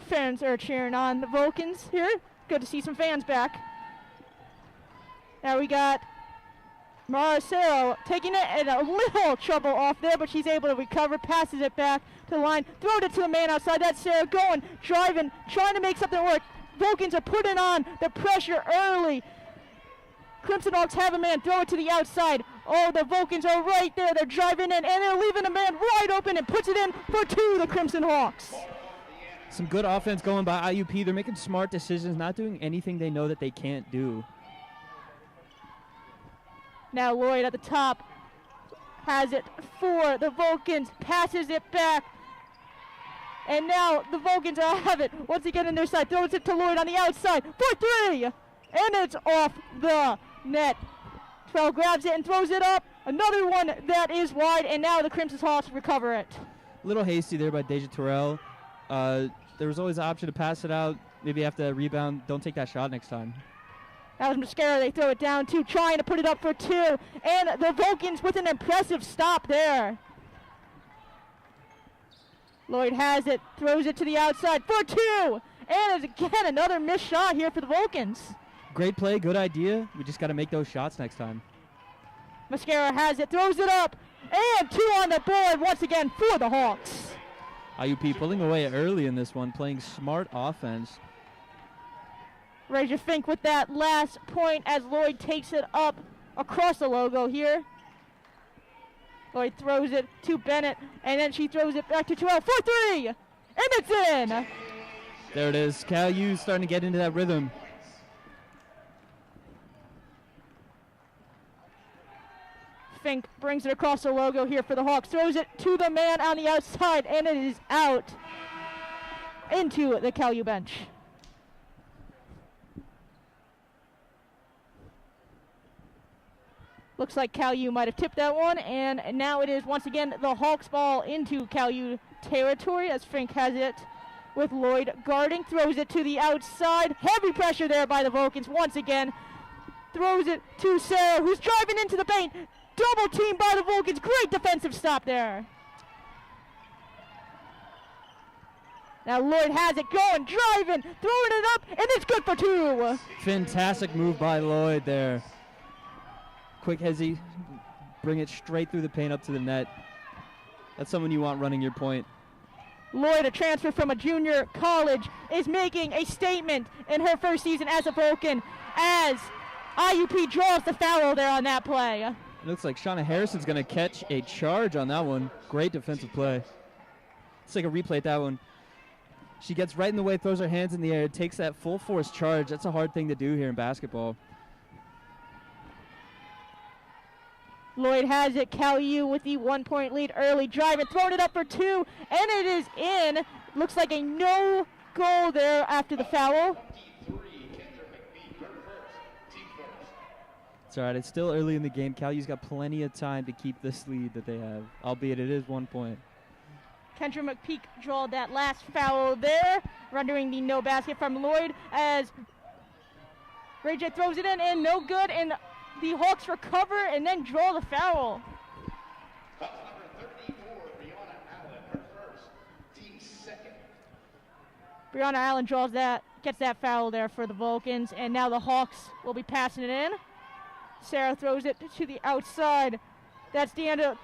fans are cheering on the Vulcans here. Good to see some fans back. Now we got Marcelo taking it in a little trouble off there, but she's able to recover, passes it back to the line, throwed it to the man outside. That's Sarah going, driving, trying to make something work. Vulcans are putting on the pressure early. Crimson Hawks have a man, throw it to the outside. Oh, the Vulcans are right there. They're driving in, and they're leaving a man wide open and puts it in for two, the Crimson Hawks. Some good offense going by IUP. They're making smart decisions, not doing anything they know that they can't do. Now Lloyd at the top has it for the Vulcans, passes it back. And now the Vulcans have it. Once again on their side, throws it to Lloyd on the outside for three. And it's off the net. Terrell grabs it and throws it up. Another one that is wide, and now the Crimson Hawks recover it. A little hasty there by Deja Terrell. There was always the option to pass it out. Maybe after rebound, don't take that shot next time. That was Mascara. They throw it down two, trying to put it up for two. And the Vulcans with an impressive stop there. Lloyd has it, throws it to the outside for two. And again, another missed shot here for the Vulcans. Great play, good idea. We just got to make those shots next time. Mascara has it, throws it up. And two on the board once again for the Hawks. IUP pulling away early in this one, playing smart offense. Raja Fink with that last point as Lloyd takes it up across the logo here. Lloyd throws it to Bennett, and then she throws it back to Terrell for three, and it's in. There it is. Cal U starting to get into that rhythm. Fink brings it across the logo here for the Hawks, throws it to the man on the outside, and it is out into the Cal U bench. Looks like Cal U might have tipped that one, and now it is once again the Hawks ball into Cal U territory as Fink has it with Lloyd guarding, throws it to the outside. Heavy pressure there by the Vulcans once again. Throws it to Sarah, who's driving into the paint. Double team by the Vulcans. Great defensive stop there. Now Lloyd has it going, driving, throwing it up, and it's good for two. Fantastic move by Lloyd there. Quick hezzy, bring it straight through the paint up to the net. That's someone you want running your point. Lloyd, a transfer from a junior college, is making a statement in her first season as a Vulcan as IUP draws the foul there on that play. It looks like Shauna Harrison's going to catch a charge on that one. Great defensive play. Let's take a replay at that one. She gets right in the way, throws her hands in the air, takes that full force charge. That's a hard thing to do here in basketball. Lloyd has it. Cal U with the 1 point lead early, driving, throwing it up for two, and it is in. Looks like a no goal there after the foul. It's all right. It's still early in the game. Cal U's got plenty of time to keep this lead that they have, albeit it is 1 point. Kendra McPeak drawed that last foul there, rendering the no basket from Lloyd as Ray J throws it in and no good, and the Hawks recover and then draw the foul. Foul number 34, Brianna Allen, her first, team second. Brianna Allen draws that, gets that foul there for the Vulcans, and now the Hawks will be passing it in. Sarah throws it to the outside. That's Deanna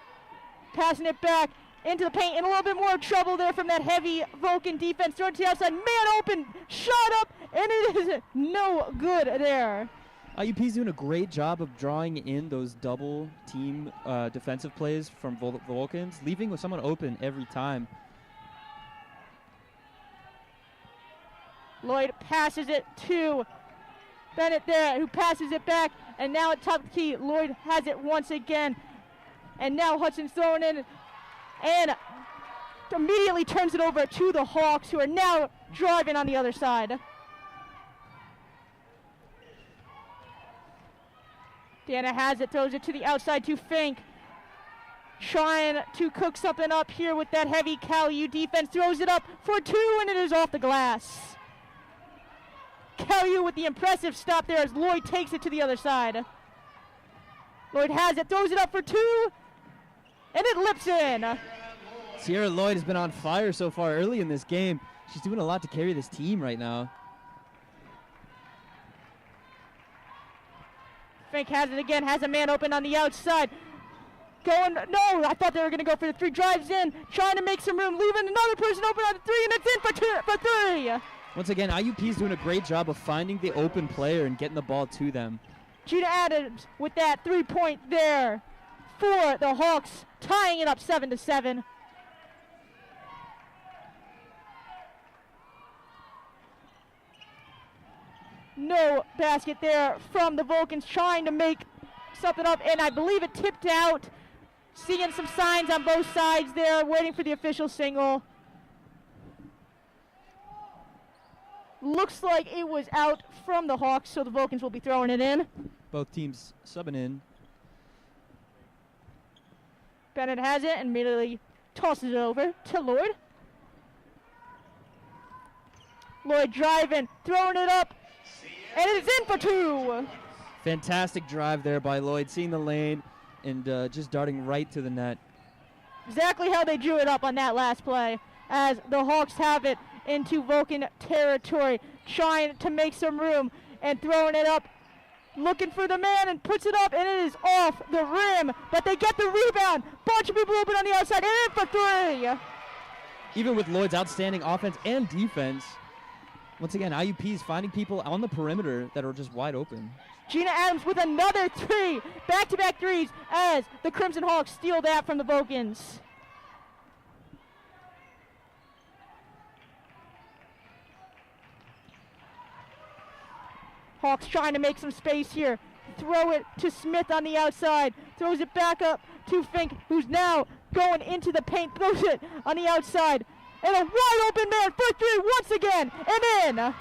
passing it back into the paint, and a little bit more trouble there from that heavy Vulcan defense. Throw it to the outside, man open, shot up, and it is no good there. IUP's doing a great job of drawing in those double team defensive plays from Vulcans, leaving with someone open every time. Lloyd passes it to Bennett there, who passes it back, and now at top of the key, Lloyd has it once again, and now Hudson's throwing in, and immediately turns it over to the Hawks, who are now driving on the other side. Deanna has it, throws it to the outside to Fink. Trying to cook something up here with that heavy Cal U defense. Throws it up for two, and it is off the glass. Cal U with the impressive stop there as Lloyd takes it to the other side. Lloyd has it, throws it up for two, and it lips in. Sierra Lloyd has been on fire so far early in this game. She's doing a lot to carry this team right now. Fink has it again, has a man open on the outside. Going, no, I thought they were going to go for the three. Drives in, trying to make some room, leaving another person open on the three, and it's in for three. Once again, IUP is doing a great job of finding the open player and getting the ball to them. Gina Adams with that 3-point there for the Hawks, tying it up 7-7. No basket there from the Vulcans, trying to make something up, and I believe it tipped out. Seeing some signs on both sides there, waiting for the official signal. Looks like it was out from the Hawks, so the Vulcans will be throwing it in. Both teams subbing in. Bennett has it and immediately tosses it over to Lloyd. Lloyd driving, throwing it up, and it's in for two. Fantastic drive there by Lloyd, seeing the lane and just darting right to the net. Exactly how they drew it up on that last play, as the Hawks have it into Vulcan territory, trying to make some room and throwing it up, looking for the man, and puts it up, and it is off the rim, but they get the rebound. Bunch of people open on the outside, and in for three. Even with Lloyd's outstanding offense and defense, once again, IUP is finding people on the perimeter that are just wide open. Gina Adams with another three, back-to-back threes, as the Crimson Hawks steal that from the Vulcans. Hawks trying to make some space here. Throw it to Smith on the outside. Throws it back up to Fink, who's now going into the paint. Throws it on the outside. And a wide open man for three once again, and in.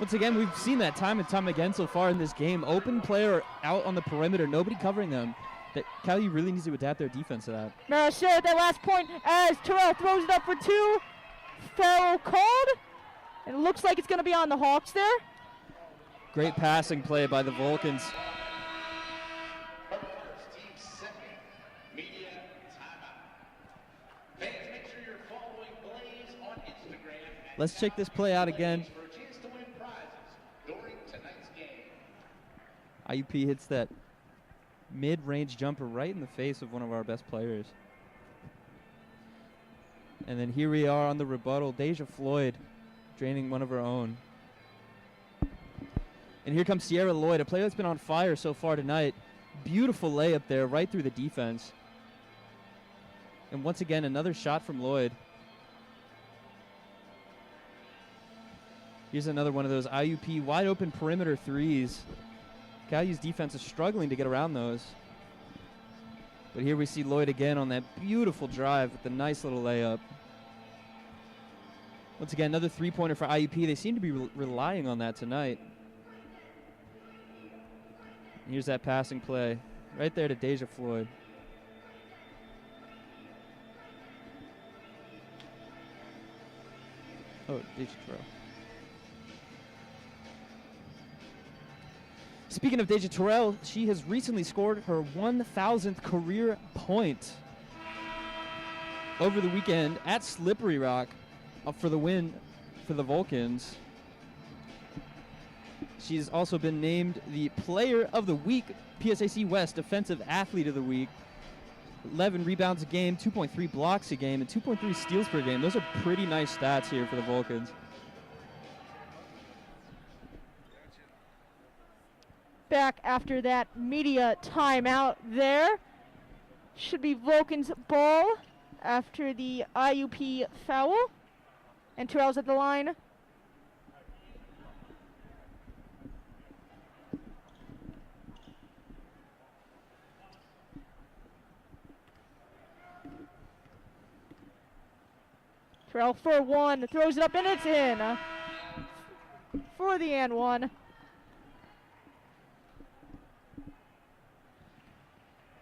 Once again, we've seen that time and time again so far in this game. Open player out on the perimeter, nobody covering them. That Cal U really needs to adapt their defense to that. Maricel at that last point as Terrell throws it up for two. Foul called. And it looks like it's going to be on the Hawks there. Great passing play by the Vulcans. Team second, media timeout. Fans, make sure you're following Blaze on Instagram. Let's check this play out again. For a chance to win prizes during tonight's game. IUP hits that mid-range jumper right in the face of one of our best players. And then here we are on the rebuttal. Deja Floyd draining one of her own. And here comes Sierra Lloyd, a player that's been on fire so far tonight. Beautiful layup there right through the defense. And once again, another shot from Lloyd. Here's another one of those IUP wide open perimeter threes. Cal U's defense is struggling to get around those. But here we see Lloyd again on that beautiful drive with the nice little layup. Once again, another three-pointer for IUP. They seem to be relying on that tonight. Here's that passing play right there to Deja Floyd. Oh, Deja Terrell. Speaking of Deja Terrell, she has recently scored her 1,000th career point over the weekend at Slippery Rock for the win for the Vulcans. She's also been named the Player of the Week, PSAC West Defensive Athlete of the Week. 11 rebounds a game, 2.3 blocks a game, and 2.3 steals per game. Those are pretty nice stats here for the Vulcans. Back after that media timeout there. Should be Vulcan's ball after the IUP foul. And Terrell's at the line. Terrell for one, throws it up and it's in for the and one.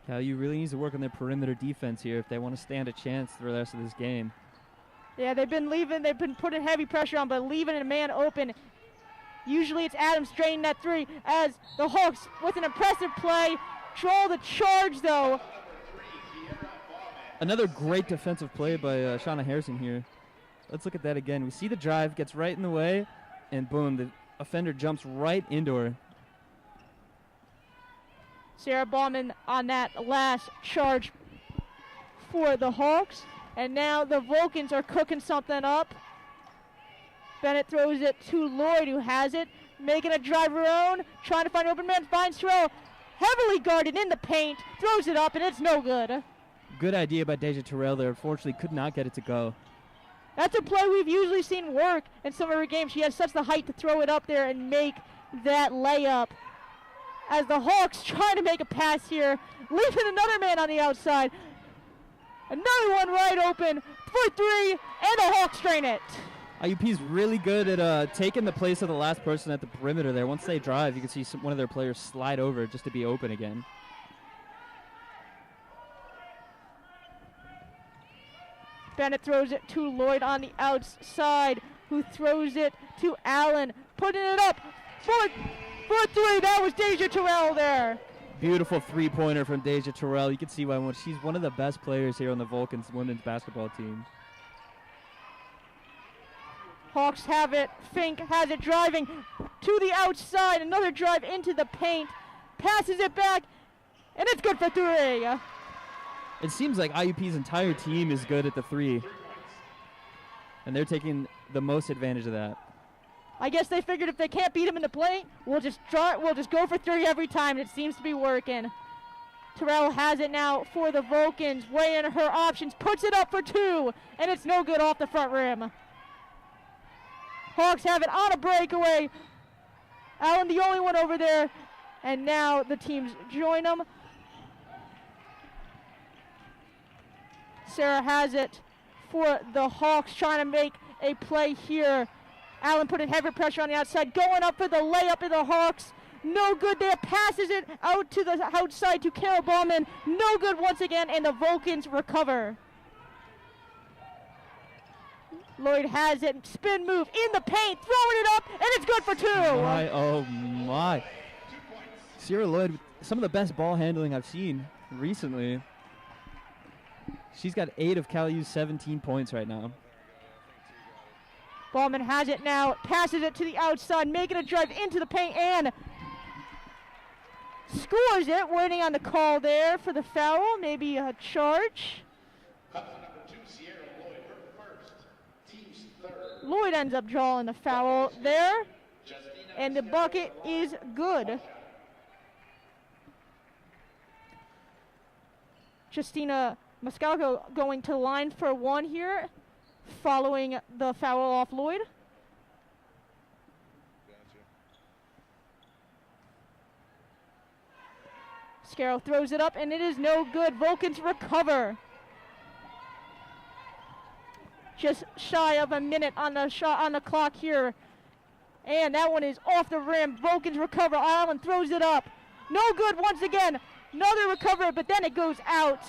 Cal U really needs to work on their perimeter defense here if they want to stand a chance for the rest of this game. Yeah, they've been putting heavy pressure on, but leaving a man open. Usually it's Adams draining that three as the Hawks with an impressive play draw the charge though. Another great defensive play by Shauna Harrison here. Let's look at that again. We see the drive, gets right in the way, and boom, the offender jumps right into her. Sarah Bauman on that last charge for the Hawks. And now the Vulcans are cooking something up. Bennett throws it to Lloyd, who has it, making a drive her own, trying to find open man, finds Terrell, heavily guarded in the paint, throws it up, and it's no good. Good idea by Deja Terrell there. Unfortunately, could not get it to go. That's a play we've usually seen work in some of her games. She has such the height to throw it up there and make that layup. As the Hawks trying to make a pass here, leaving another man on the outside. Another one right open for three, and the Hawks drain it. IUP's really good at taking the place of the last person at the perimeter there. Once they drive, you can see one of their players slide over just to be open again. Bennett throws it to Lloyd on the outside, who throws it to Allen, putting it up for three. That was Deja Terrell there. Beautiful three-pointer from Deja Terrell. You can see why she's one of the best players here on the Vulcans women's basketball team. Hawks have it. Fink has it driving to the outside. Another drive into the paint. Passes it back, and it's good for three. It seems like IUP's entire team is good at the three, and they're taking the most advantage of that. I guess they figured if they can't beat him in the paint, we'll just go for three every time, and it seems to be working. Terrell has it now for the Vulcans, weighing her options, puts it up for two, and it's no good off the front rim. Hawks have it on a breakaway. Allen the only one over there, and now the teams join them. Sarah has it for the Hawks, trying to make a play here. Allen putting heavy pressure on the outside, going up for the layup of the Hawks. No good there, passes it out to the outside to Carol Bauman. No good once again, and the Vulcans recover. Lloyd has it, spin move in the paint, throwing it up, and it's good for two. Oh my. Sierra Lloyd, some of the best ball handling I've seen recently. She's got 8 of Cal U's 17 points right now. Bauman has it now, passes it to the outside, making a drive into the paint, and scores it, waiting on the call there for the foul, maybe a charge. Number 2, Sierra Lloyd, her first, team's third. Lloyd ends up drawing the foul there, and the bucket is good. Justina Moscalco going to the line for one here, following the foul off Lloyd. Scarrow throws it up, and it is no good. Vulcans recover. Just shy of a minute on the shot on the clock here, and that one is off the rim. Vulcans recover. Allen throws it up. No good once again. Another recovery, but then it goes out.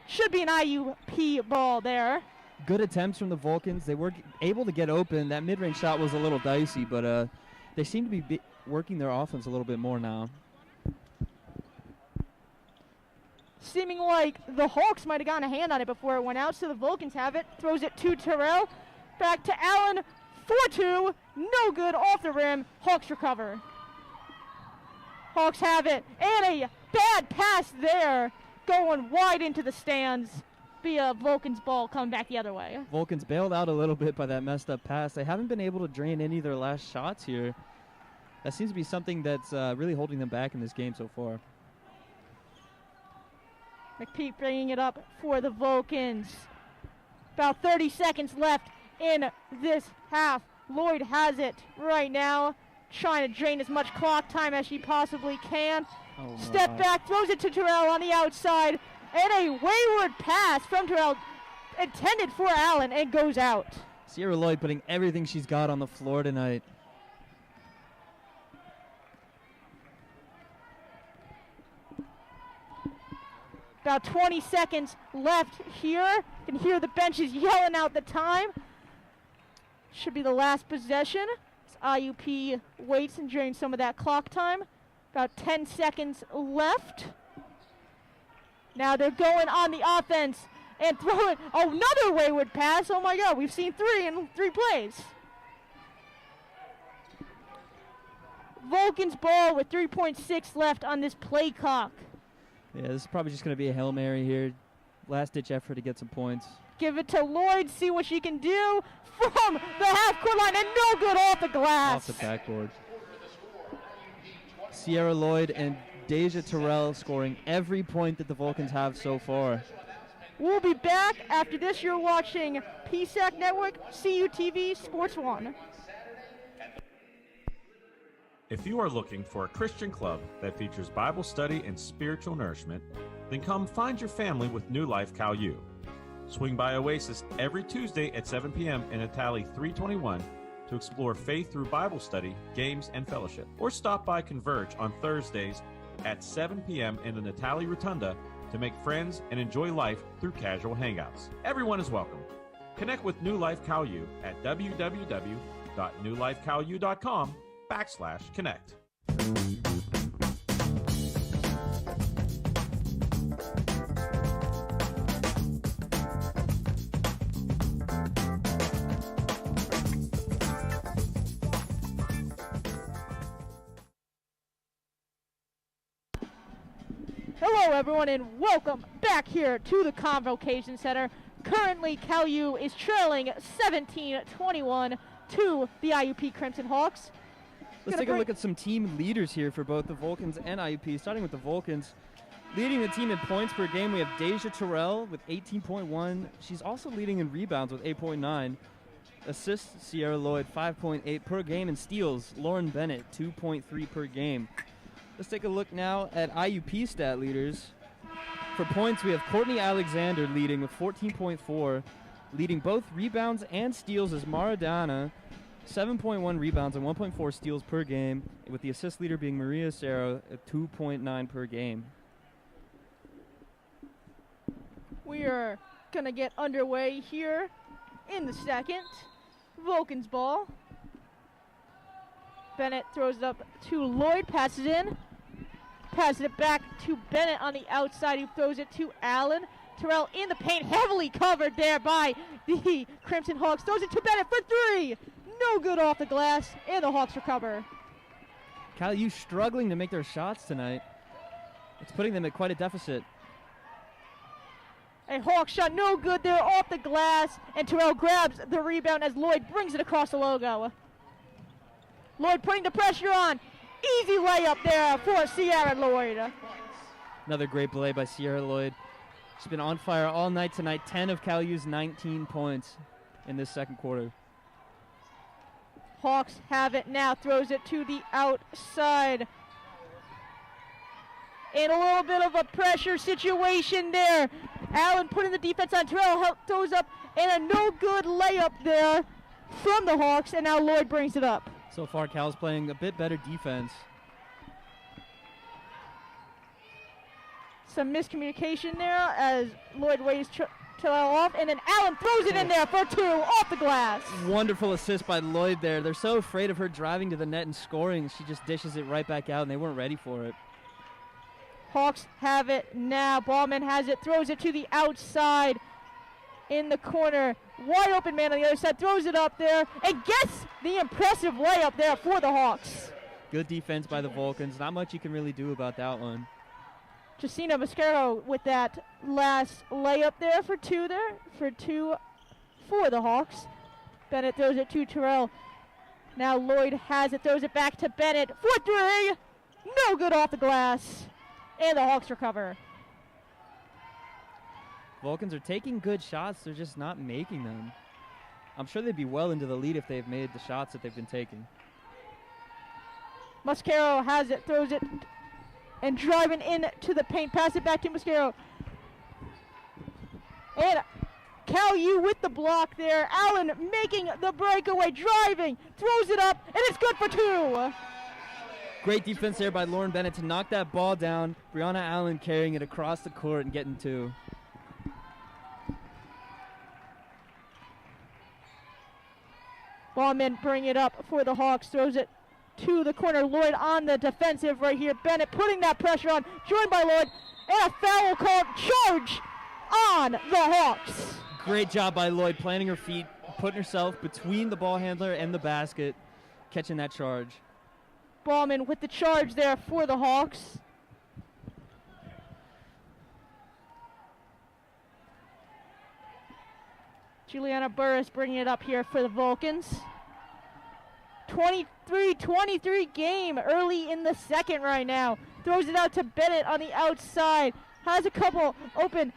Should be an IUP ball there. Good attempts from the Vulcans. They were able to get open. That mid-range shot was a little dicey, but they seem to be working their offense a little bit more now. Seeming like the Hawks might have gotten a hand on it before it went out, so the Vulcans have it. Throws it to Terrell. Back to Allen. 4-2. No good off the rim. Hawks recover. Hawks have it. And a bad pass there, going wide into the stands. Be a Vulcans ball coming back the other way. Vulcans bailed out a little bit by that messed up pass. They haven't been able to drain any of their last shots here. That seems to be something that's really holding them back in this game so far. McPeak bringing it up for the Vulcans. About 30 seconds left in this half. Lloyd has it right now, trying to drain as much clock time as she possibly can. Step back, throws it to Terrell on the outside, and a wayward pass from Terrell intended for Allen, and goes out. Sierra Lloyd putting everything she's got on the floor tonight. About 20 seconds left here. You can hear the benches yelling out the time. Should be the last possession. As IUP waits and drains some of that clock time. About 10 seconds left. Now they're going on the offense. and throw it. Another wayward pass. Oh my God, we've seen 3 in 3 plays. Vulcan's ball with 3.6 left on this play clock. Yeah, this is probably just going to be a Hail Mary here. Last-ditch effort to get some points. Give it to Lloyd, see what she can do from the half-court line, and no good off the glass. Off the backboard. Sierra Lloyd and Deja Terrell scoring every point that the Vulcans have so far. We'll be back after this. You're watching Psac Network, CUTV Sports 1. If you are looking for a Christian club that features Bible study and spiritual nourishment, then come find your family with New Life Cal U. Swing by Oasis every Tuesday at 7 p.m. in Itali 321 to explore faith through Bible study, games, and fellowship. Or stop by Converge on Thursdays at 7 p.m. in the Natali Rotunda to make friends and enjoy life through casual hangouts. Everyone is welcome. Connect with New Life Cal U at www.newlifecalu.com/connect. Hello, everyone, and welcome back here to the Convocation Center. Currently, Cal U is trailing 17-21 to the IUP Crimson Hawks. Let's take a look at some team leaders here for both the Vulcans and IUP. Starting with the Vulcans. Leading the team in points per game, we have Deja Terrell with 18.1. She's also leading in rebounds with 8.9. Assists, Sierra Lloyd, 5.8 per game. And steals, Lauren Bennett, 2.3 per game. Let's take a look now at IUP stat leaders. For points, we have Courtney Alexander leading with 14.4. Leading both rebounds and steals is Maradona, 7.1 rebounds and 1.4 steals per game, with the assist leader being Maria Serra at 2.9 per game. We are going to get underway here in the second. Vulcan's ball. Bennett throws it up to Lloyd, passes in. Passes it back to Bennett on the outside, who throws it to Allen. Terrell in the paint, heavily covered there by the Crimson Hawks. Throws it to Bennett for 3. No good off the glass, and the Hawks recover. Cal U struggling to make their shots tonight. It's putting them at quite a deficit. A Hawk shot, no good there off the glass, and Terrell grabs the rebound as Lloyd brings it across the logo. Lloyd putting the pressure on. Easy layup there for Sierra Lloyd. Another great play by Sierra Lloyd. She's been on fire all night tonight. 10 of Cal U's 19 points in this second quarter. Hawks have it now. Throws it to the outside. In a little bit of a pressure situation there. Allen putting the defense on. Terrell throws up, and a no good layup there from the Hawks, and now Lloyd brings it up. So far, Cal's playing a bit better defense. Some miscommunication there as Lloyd waves Terrell off, and then Allen throws it in there for 2 off the glass. Wonderful assist by Lloyd there. They're so afraid of her driving to the net and scoring. She just dishes it right back out, and they weren't ready for it. Hawks have it now. Ballman has it, throws it to the outside in the corner. Wide open man on the other side, throws it up there, and gets the impressive layup there for the Hawks. Good defense by the Vulcans. Not much you can really do about that one. Justina Mascaro with that last layup there for 2 for the Hawks. Bennett throws it to Terrell. Now Lloyd has it, throws it back to Bennett for 3. No good off the glass. And the Hawks recover. Vulcans are taking good shots. They're just not making them. I'm sure they'd be well into the lead if they've made the shots that they've been taking. Mascaro has it, throws it, and driving into the paint. Pass it back to Mascaro. And Cal U with the block there. Allen making the breakaway, driving, throws it up, and it's good for 2. Great defense there by Lauren Bennett to knock that ball down. Brianna Allen carrying it across the court and getting 2. Ballman bring it up for the Hawks, throws it to the corner. Lloyd on the defensive right here. Bennett putting that pressure on, joined by Lloyd, and a foul called. Charge on the Hawks. Great job by Lloyd, planting her feet, putting herself between the ball handler and the basket, catching that charge. Ballman with the charge there for the Hawks. Juliana Burris bringing it up here for the Vulcans. 23-23 game early in the second right now. Throws it out to Bennett on the outside. Has a couple open.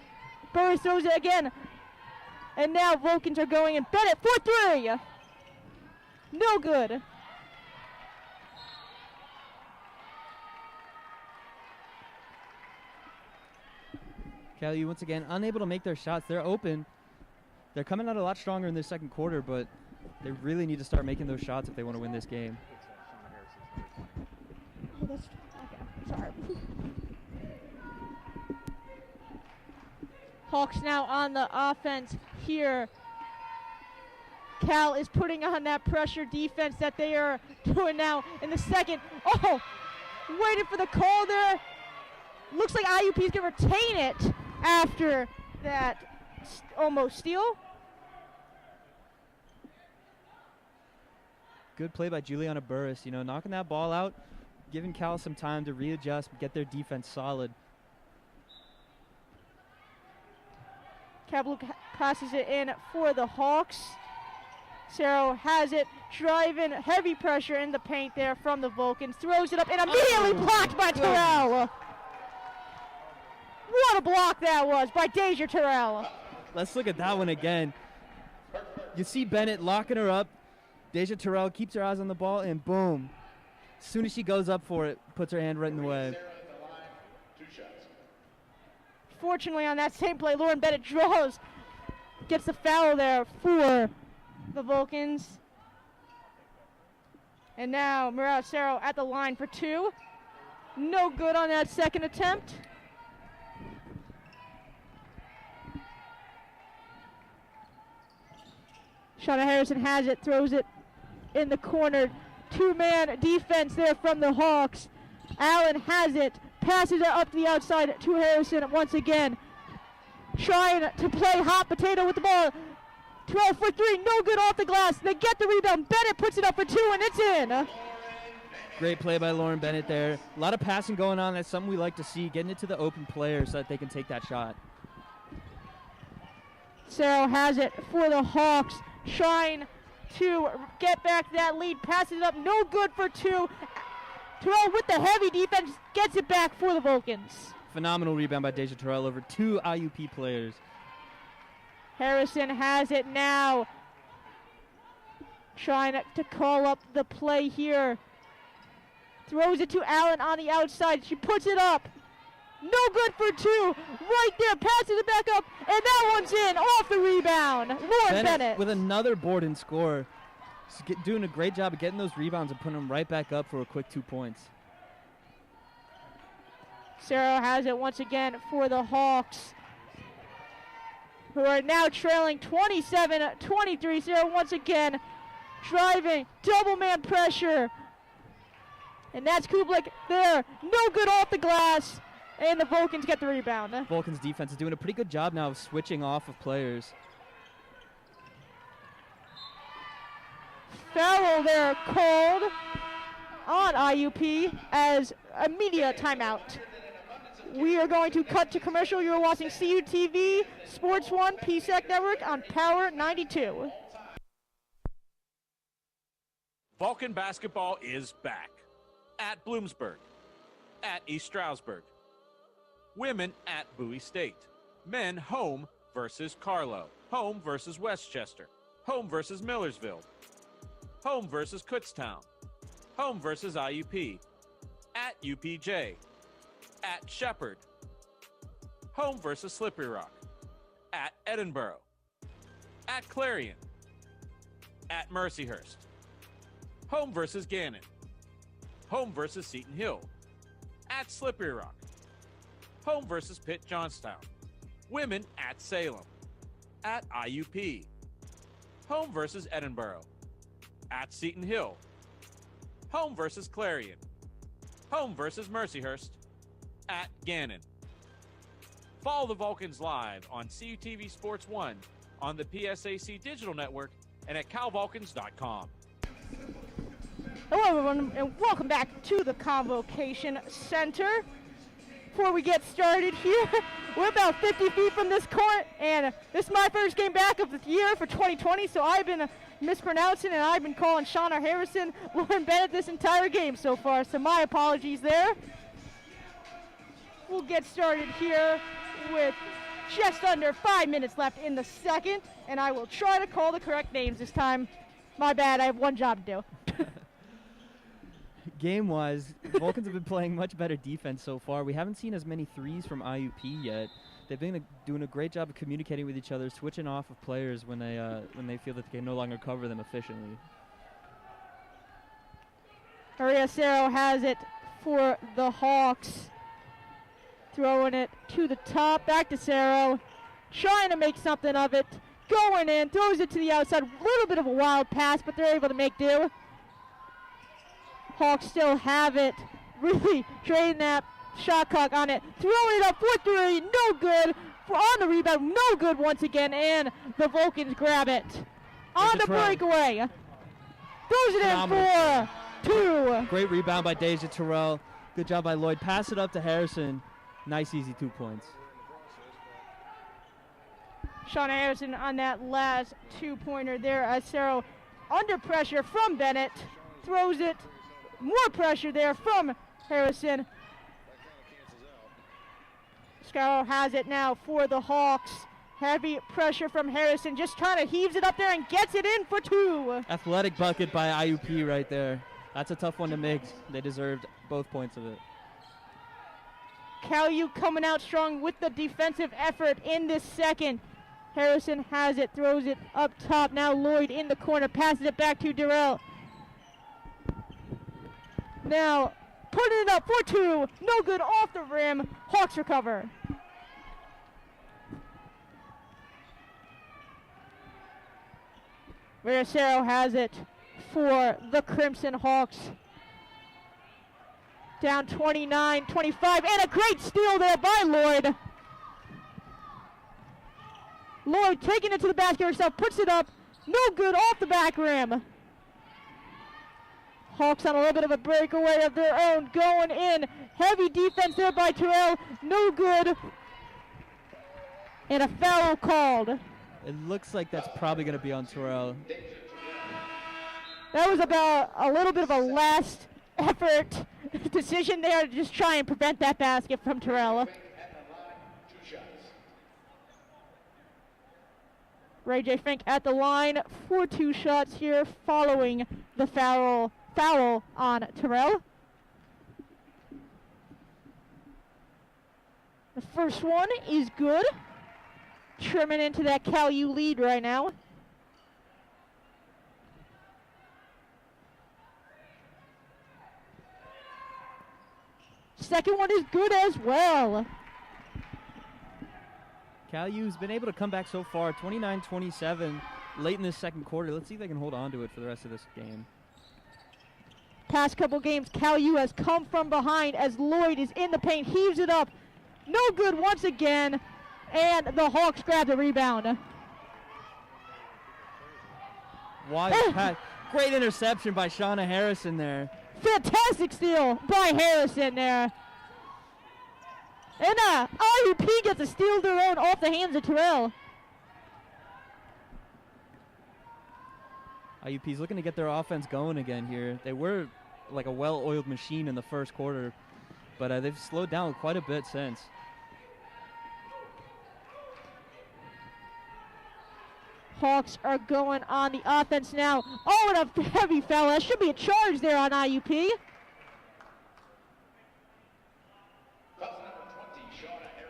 Burris throws it again. And now Vulcans are going in. Bennett for three. No good. Callie once again unable to make their shots. They're open. They're coming out a lot stronger in the second quarter, but they really need to start making those shots if they want to win this game. Oh, that's okay. Sorry. Hawks now on the offense here. Cal is putting on that pressure defense that they are doing now in the second. Oh, waiting for the call there. Looks like IUP is going to retain it after that almost steal. Good play by Juliana Burris, knocking that ball out, giving Cal some time to readjust, get their defense solid. Cabell passes it in for the Hawks. Cerro has it, driving heavy pressure in the paint there from the Vulcans. Throws it up and immediately blocked by Terrell. What a block that was by Deja Terrell. Let's look at that one again. You see Bennett locking her up. Deja Terrell keeps her eyes on the ball, and boom. As soon as she goes up for it, puts her hand right in the way. Fortunately, on that same play, Lauren Bennett draws, gets the foul there for the Vulcans. And now Murad Cerro at the line for two. No good on that second attempt. Shauna Harrison has it, throws it in the corner. Two-man defense there from the Hawks. Allen has it, passes it up the outside to Harrison once again. Trying to play hot potato with the ball. 12 for three, no good off the glass. They get the rebound. Bennett puts it up for two, and it's in. Great play by Lauren Bennett there. A lot of passing going on. That's something we like to see, getting it to the open player so that they can take that shot. Cerro has it for the Hawks. Trying to get back that lead. Passes it up, no good for two. Terrell with the heavy defense gets it back for the Vulcans. Phenomenal rebound by Deja Terrell over two IUP players. Harrison has it now. Trying to call up the play here. Throws it to Allen on the outside. She puts it up. No good for two. Right there. Passes it back up. And that one's in off the rebound. Lauren Bennett. With another board and score. Doing a great job of getting those rebounds and putting them right back up for a quick 2 points. Cerro has it once again for the Hawks, who are now trailing 27-23. Cerro once again driving, double man pressure. And that's Kublik there. No good off the glass. And the Vulcans get the rebound. Vulcans defense is doing a pretty good job now of switching off of players. Foul there called on IUP as a media timeout. We are going to cut to commercial. You're watching CUTV Sports 1 Psac Network on Power 92. Vulcan basketball is back at Bloomsburg, at East Stroudsburg, women at Bowie State, men home versus Carlow, home versus Westchester, home versus Millersville, home versus Kutztown, home versus IUP, at UPJ, at Shepherd, home versus Slippery Rock, at Edinburgh, at Clarion, at Mercyhurst, home versus Gannon, home versus Seton Hill, at Slippery Rock, home versus Pitt Johnstown, women at Salem, at IUP, home versus Edinburgh, at Seton Hill, home versus Clarion, home versus Mercyhurst, at Gannon. Follow the Vulcans live on CUTV Sports 1, on the PSAC Digital Network, and at calvulcans.com. Hello, everyone, and welcome back to the Convocation Center. Before we get started here, we're about 50 feet from this court, and this is my first game back of the year for 2020, so I've been mispronouncing, and I've been calling Shauna Harrison Lauren Bennett this entire game so far, so my apologies there. We'll get started here with just under 5 minutes left in the second, and I will try to call the correct names this time. My bad, I have one job to do. Game-wise, Vulcans have been playing much better defense so far. We haven't seen as many threes from IUP yet. They've been doing a great job of communicating with each other, switching off of players when they feel that they can no longer cover them efficiently. Maria Cerro has it for the Hawks. Throwing it to the top, back to Cerro. Trying to make something of it. Going in, throws it to the outside. A little bit of a wild pass, but they're able to make do. Hawks still have it. Really trading that shot clock on it. Throwing it up for three, no good. On the rebound, no good once again, and the Vulcans grab it. On the breakaway. Throws it in for two. Great rebound by Deja Terrell. Good job by Lloyd. Pass it up to Harrison. Nice, easy 2 points. Shauna Harrison on that last two-pointer there as Cerro under pressure from Bennett. Throws it. More pressure there from Harrison. Scarrow has it now for the Hawks. Heavy pressure from Harrison. Just trying to heaves it up there and gets it in for two. Athletic bucket by IUP right there. That's a tough one to make. They deserved both points of it. Cal U coming out strong with the defensive effort in this second. Harrison has it, throws it up top. Now Lloyd in the corner, passes it back to Durrell. Now putting it up for two. No good off the rim. Hawks recover. Veracero has it for the Crimson Hawks. Down 29-25, and a great steal there by Lloyd. Lloyd taking it to the basket herself, puts it up. No good off the back rim. Hawks on a little bit of a breakaway of their own, going in. Heavy defense there by Terrell, no good. And a foul called. It looks like that's probably going to be on Terrell. That was about a little bit of a last effort decision there to just try and prevent that basket from Terrell. Ray J. Fink at the line for two shots here following the foul on Terrell. The first one is good. Trimming into that Cal U lead right now. Second one is good as well. Cal U's been able to come back so far, 29-27 late in this second quarter. Let's see if they can hold on to it for the rest of this game. Past couple games, Cal U has come from behind as Lloyd is in the paint, heaves it up. No good once again, and the Hawks grab the rebound. Wide pass. Great interception by Shauna Harrison there. Fantastic steal by Harrison there. And IUP gets a steal of their own off the hands of Terrell. IUP's looking to get their offense going again here. They were like a well-oiled machine in the first quarter, but they've slowed down quite a bit since. Hawks are going on the offense now. Oh, and a heavy foul. That should be a charge there on IUP.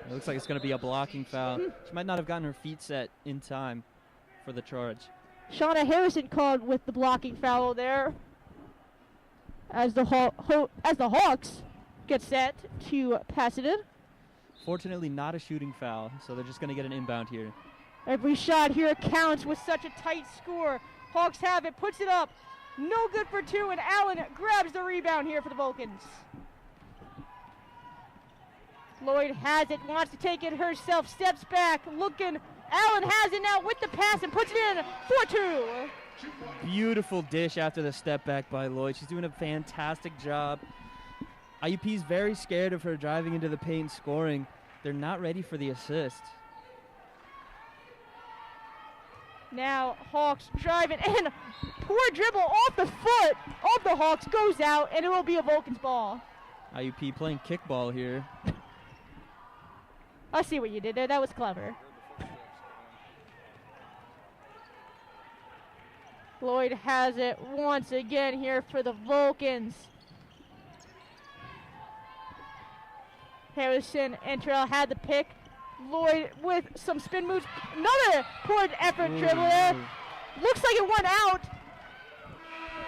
It looks like it's going to be a blocking foul. She might not have gotten her feet set in time for the charge. Shauna Harrison called with the blocking foul there as the Hawks get set to pass it in. Fortunately, not a shooting foul, so they're just going to get an inbound here. Every shot here counts with such a tight score. Hawks have it, puts it up. No good for two, and Allen grabs the rebound here for the Vulcans. Lloyd has it, wants to take it herself, steps back, looking. Allen has it now with the pass and puts it in for 2. Beautiful dish after the step back by Lloyd. She's doing a fantastic job. IUP's very scared of her driving into the paint and scoring. They're not ready for the assist. Now Hawks driving and poor dribble off the foot of the Hawks goes out, and it will be a Vulcans ball. IUP playing kickball here. I see what you did there. That was clever. Lloyd has it once again here for the Vulcans. Harrison and Terrell had the pick. Lloyd with some spin moves. Another poor effort dribble there. Looks like it went out.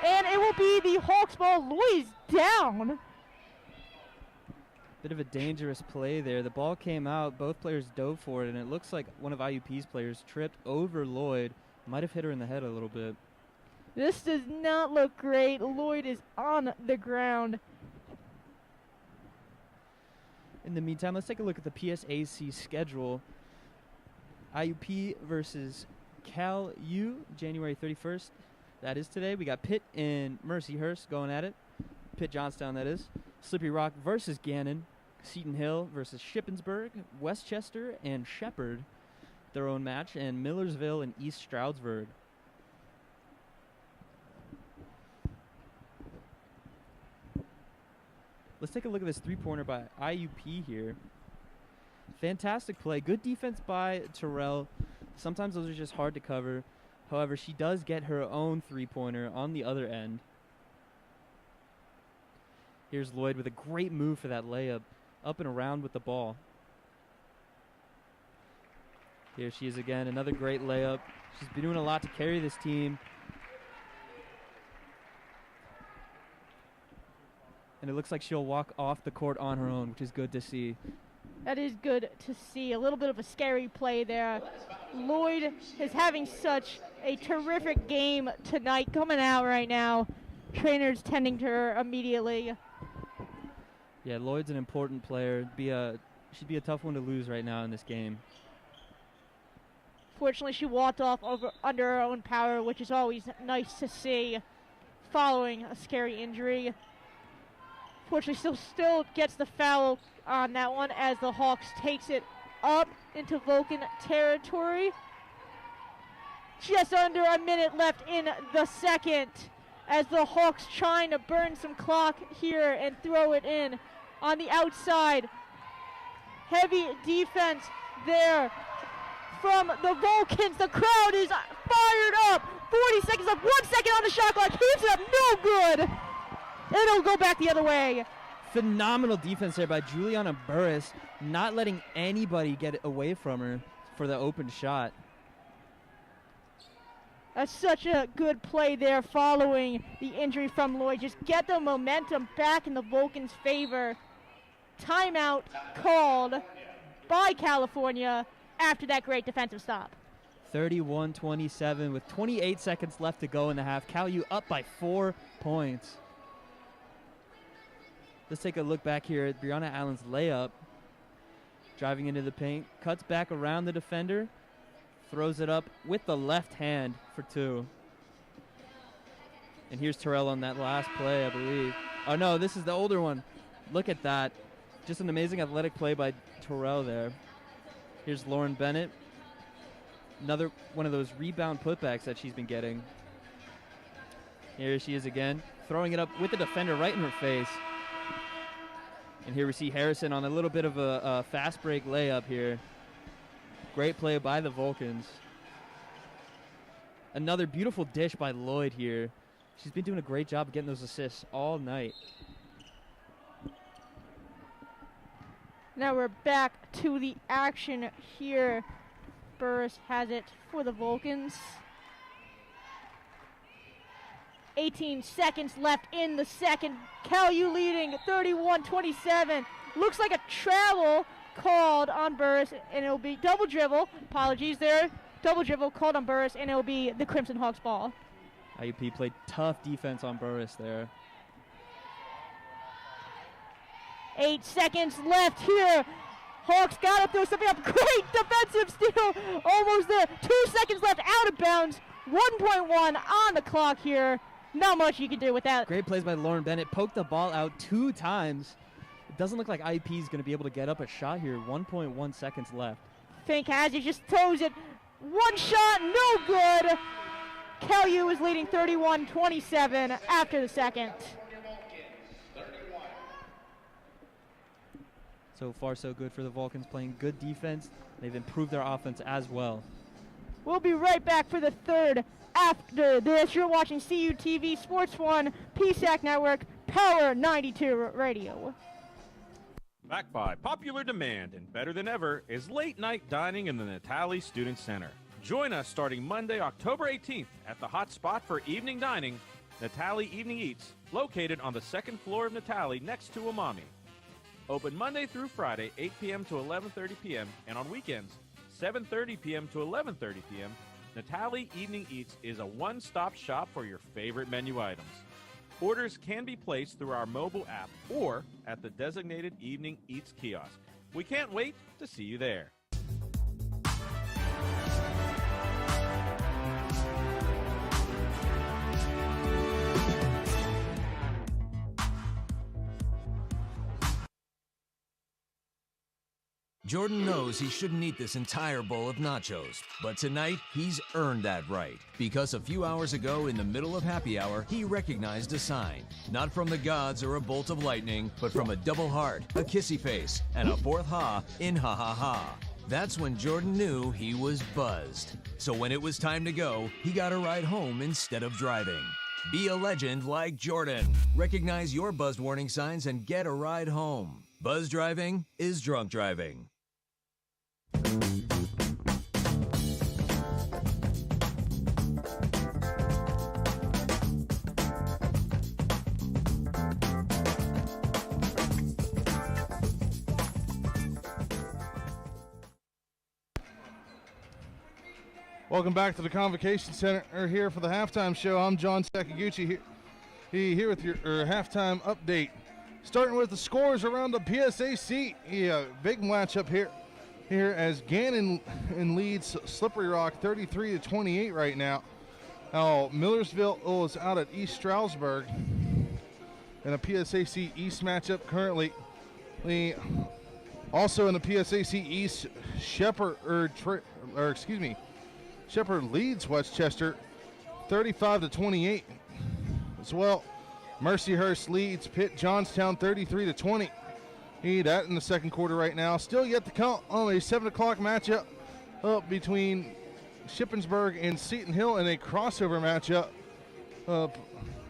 And it will be the Hawks ball. Lloyd's down. Bit of a dangerous play there. The ball came out. Both players dove for it, and it looks like one of IUP's players tripped over Lloyd. Might have hit her in the head a little bit. This does not look great. Lloyd is on the ground. In the meantime, let's take a look at the PSAC schedule. IUP versus Cal U, January 31st. That is today. We got Pitt and Mercyhurst going at it. Pitt Johnstown, that is. Slippery Rock versus Gannon. Seton Hill versus Shippensburg. Westchester and Shepherd, their own match. And Millersville and East Stroudsburg. Let's take a look at this three-pointer by IUP here. Fantastic play. Good defense by Terrell. Sometimes those are just hard to cover. However, she does get her own three-pointer on the other end. Here's Lloyd with a great move for that layup. Up and around with the ball. Here she is again. Another great layup. She's been doing a lot to carry this team. And it looks like she'll walk off the court on her own, which is good to see. That is good to see. A little bit of a scary play there. Lloyd is having such a terrific game tonight, coming out right now. Trainers tending to her immediately. Yeah, Lloyd's an important player. She'd be a tough one to lose right now in this game. Fortunately, she walked off under her own power, which is always nice to see following a scary injury. Fortunately, still gets the foul on that one as the Hawks takes it up into Vulcan territory. Just under a minute left in the second as the Hawks trying to burn some clock here and throw it in on the outside. Heavy defense there from the Vulcans. The crowd is fired up. 40 seconds left. 1 second on the shot clock. Keeps it up. No good. It'll go back the other way. Phenomenal defense there by Juliana Burris, not letting anybody get it away from her for the open shot. That's such a good play there following the injury from Lloyd. Just get the momentum back in the Vulcans' favor. Timeout called by California after that great defensive stop. 31-27 with 28 seconds left to go in the half. Cal U up by 4 points. Let's take a look back here at Brianna Allen's layup. Driving into the paint, cuts back around the defender, throws it up with the left hand for 2. And here's Terrell on that last play, I believe. Oh no, this is the older one. Look at that. Just an amazing athletic play by Terrell there. Here's Lauren Bennett. Another one of those rebound putbacks that she's been getting. Here she is again, throwing it up with the defender right in her face. And here we see Harrison on a little bit of a fast break layup here. Great play by the Vulcans. Another beautiful dish by Lloyd here. She's been doing a great job of getting those assists all night. Now we're back to the action here. Burris has it for the Vulcans. 18 seconds left in the second. Cal U leading 31-27. Looks like a travel called on Burris, and it'll be double dribble. Apologies there. Double dribble called on Burris, and it'll be the Crimson Hawks ball. IUP played tough defense on Burris there. 8 seconds left here. Hawks got to throw something up. Great defensive steal. Almost there. 2 seconds left out of bounds. 1.1 on the clock here. Not much you can do with that. Great plays by Lauren Bennett. Poked the ball out 2 times. It doesn't look like IUP is going to be able to get up a shot here. 1.1 seconds left. Fink has it, just throws it. One shot, no good. CalU is leading 31-27 after the second. So far, so good for the Vulcans, playing good defense. They've improved their offense as well. We'll be right back for the third after this. You're watching CUTV Sports 1, Psac Network, Power 92 Radio. Back by popular demand and better than ever is late night dining in the Natali Student Center. Join us starting Monday, October 18th at the hot spot for evening dining, Natali Evening Eats, located on the second floor of Natali next to Umami. Open Monday through Friday, 8 p.m. to 11:30 p.m., and on weekends, 7:30 p.m. to 11:30 p.m., Natali Evening Eats is a one-stop shop for your favorite menu items. Orders can be placed through our mobile app or at the designated Evening Eats kiosk. We can't wait to see you there. Jordan knows he shouldn't eat this entire bowl of nachos, but tonight he's earned that right. Because a few hours ago, in the middle of happy hour, he recognized a sign. Not from the gods or a bolt of lightning, but from a double heart, a kissy face, and a fourth ha in ha ha ha. That's when Jordan knew he was buzzed. So when it was time to go, he got a ride home instead of driving. Be a legend like Jordan. Recognize your buzzed warning signs and get a ride home. Buzz driving is drunk driving. Welcome back to the Convocation Center here for the halftime show. I'm John Sakaguchi here with your halftime update. Starting with the scores around the PSAC, big matchup here as Gannon leads Slippery Rock 33-28 right now. Now Millersville is out at East Stroudsburg in a PSAC East matchup currently. Also in the PSAC East, Shepherd leads Westchester 35-28 as well. Mercyhurst leads Pitt Johnstown 33-20. That in the second quarter right now. Still yet to come on a 7 o'clock matchup between Shippensburg and Seton Hill in a crossover matchup,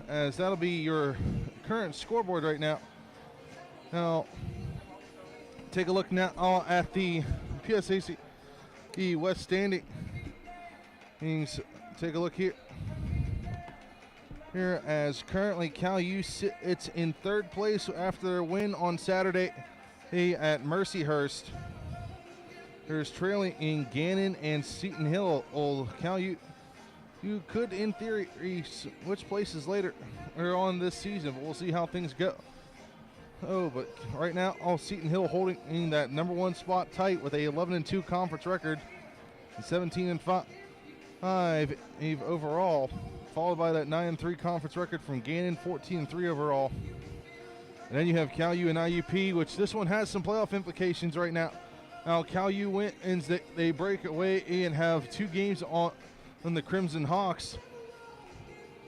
as that'll be your current scoreboard right now. Now, take a look now at the PSAC West standing. Take a look here. Here as currently CalU it's in third place after their win on Saturday at Mercyhurst. There's trailing in Gannon and Seton Hill. CalU, you could in theory switch places later or on this season, but we'll see how things go. But right now, Seton Hill holding that number one spot tight with a 11-2 conference record, 17-5 overall. Followed by that 9-3 conference record from Gannon, 14-3 overall. And then you have CalU and IUP, which this one has some playoff implications right now. Now CalU wins, they break away and have 2 games on the Crimson Hawks.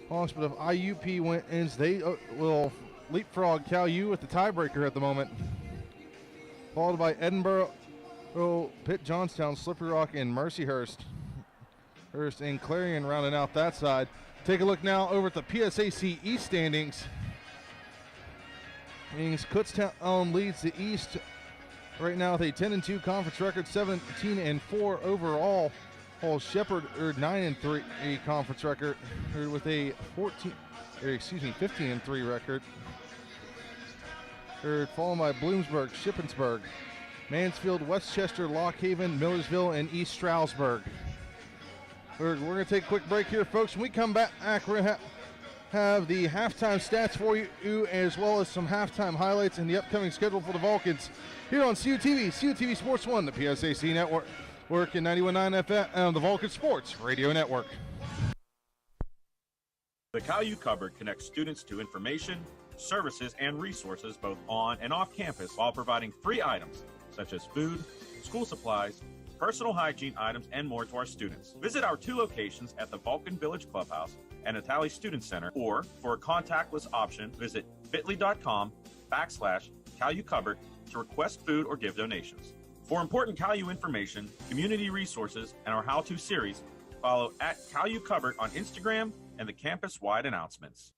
But if IUP wins, they will leapfrog CalU with the tiebreaker at the moment. Followed by Edinburgh, Pitt Johnstown, Slippery Rock, and Mercyhurst. Hurst and Clarion rounding out that side. Take a look now over at the PSAC East standings. Kutztown leads the East right now with a 10-2 conference record, 17-4 overall. Shepherd 9-3 conference record with a 15-3 record. Followed by Bloomsburg, Shippensburg, Mansfield, Westchester, Lockhaven, Millersville, and East Stroudsburg. We're going to take a quick break here, folks. When we come back, we're going to have the halftime stats for you, as well as some halftime highlights and the upcoming schedule for the Vulcans here on CUTV Sports 1, the PSAC network, in 91.9 FM on the Vulcan Sports Radio Network. The Cal U Cupboard connects students to information, services, and resources both on and off campus while providing free items such as food, school supplies, personal hygiene items, and more to our students. Visit our 2 locations at the Vulcan Village Clubhouse and Natali Student Center, or for a contactless option, visit bit.ly.com/Cal U Cupboard to request food or give donations. For important Cal U information, community resources, and our how-to series, follow at Cal U Cupboard on Instagram and the campus-wide announcements.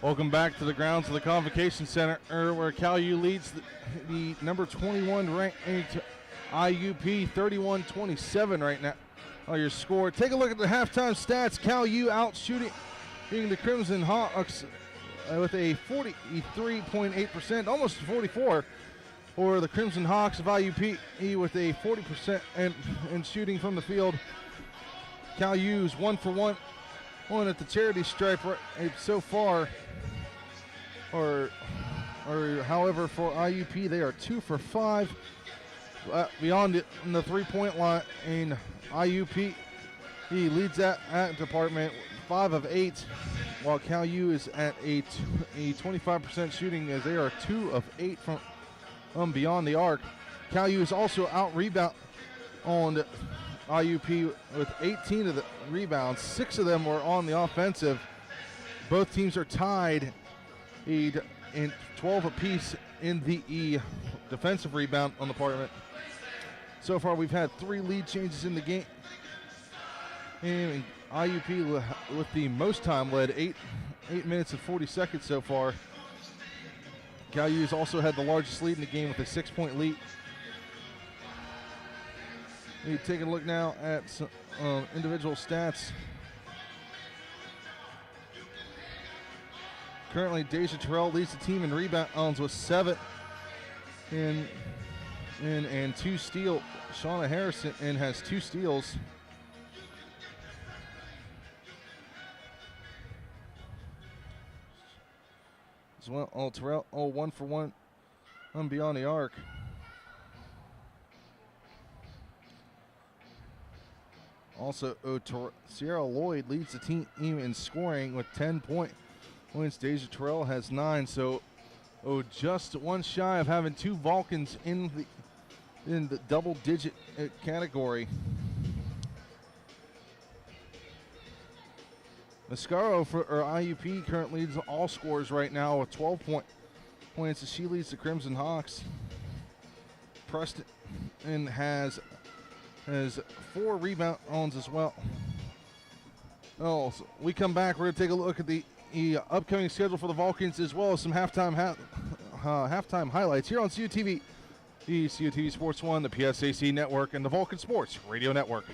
Welcome back to the grounds of the Convocation Center, where Cal U leads the number 21 ranked IUP 31-27 right now. Your score. Take a look at the halftime stats. Cal U out shooting the Crimson Hawks with a 43.8%, almost 44, or the Crimson Hawks of IUP with a 40% and shooting from the field. Cal U's 1 for 1 at the charity stripe so far. Or however, for IUP, they are 2 for 5 beyond the 3-point line. In IUP, he leads that department 5 of 8, while Cal U is at a 25% shooting, as they are 2 of 8 from beyond the arc. Cal U is also out rebound on IUP with 18 of the rebounds. 6 of them were on the offensive. Both teams are tied in 12 apiece in the defensive rebound on the department. So far, we've had 3 lead changes in the game. And IUP with the most time led, 8 minutes and 40 seconds so far. Cal U's also had the largest lead in the game with a 6-point lead. We take a look now at some individual stats. Currently, Deja Terrell leads the team in rebounds with 7 and 2 steals. Shauna Harrison has 2 steals. As well, Terrell, 1 for 1 beyond the arc. Also, Sierra Lloyd leads the team in scoring with 10 points. Deja Terrell has 9, so just one shy of having 2 Vulcans in the double-digit category. Mascaro for IUP currently leads all scores right now with 12 points as she leads the Crimson Hawks. Preston has 4 rebounds as well. So we come back, we're going to take a look at the upcoming schedule for the Vulcans, as well as some halftime highlights here on CUTV, the CUTV Sports 1, the PSAC network, and the Vulcan Sports Radio Network.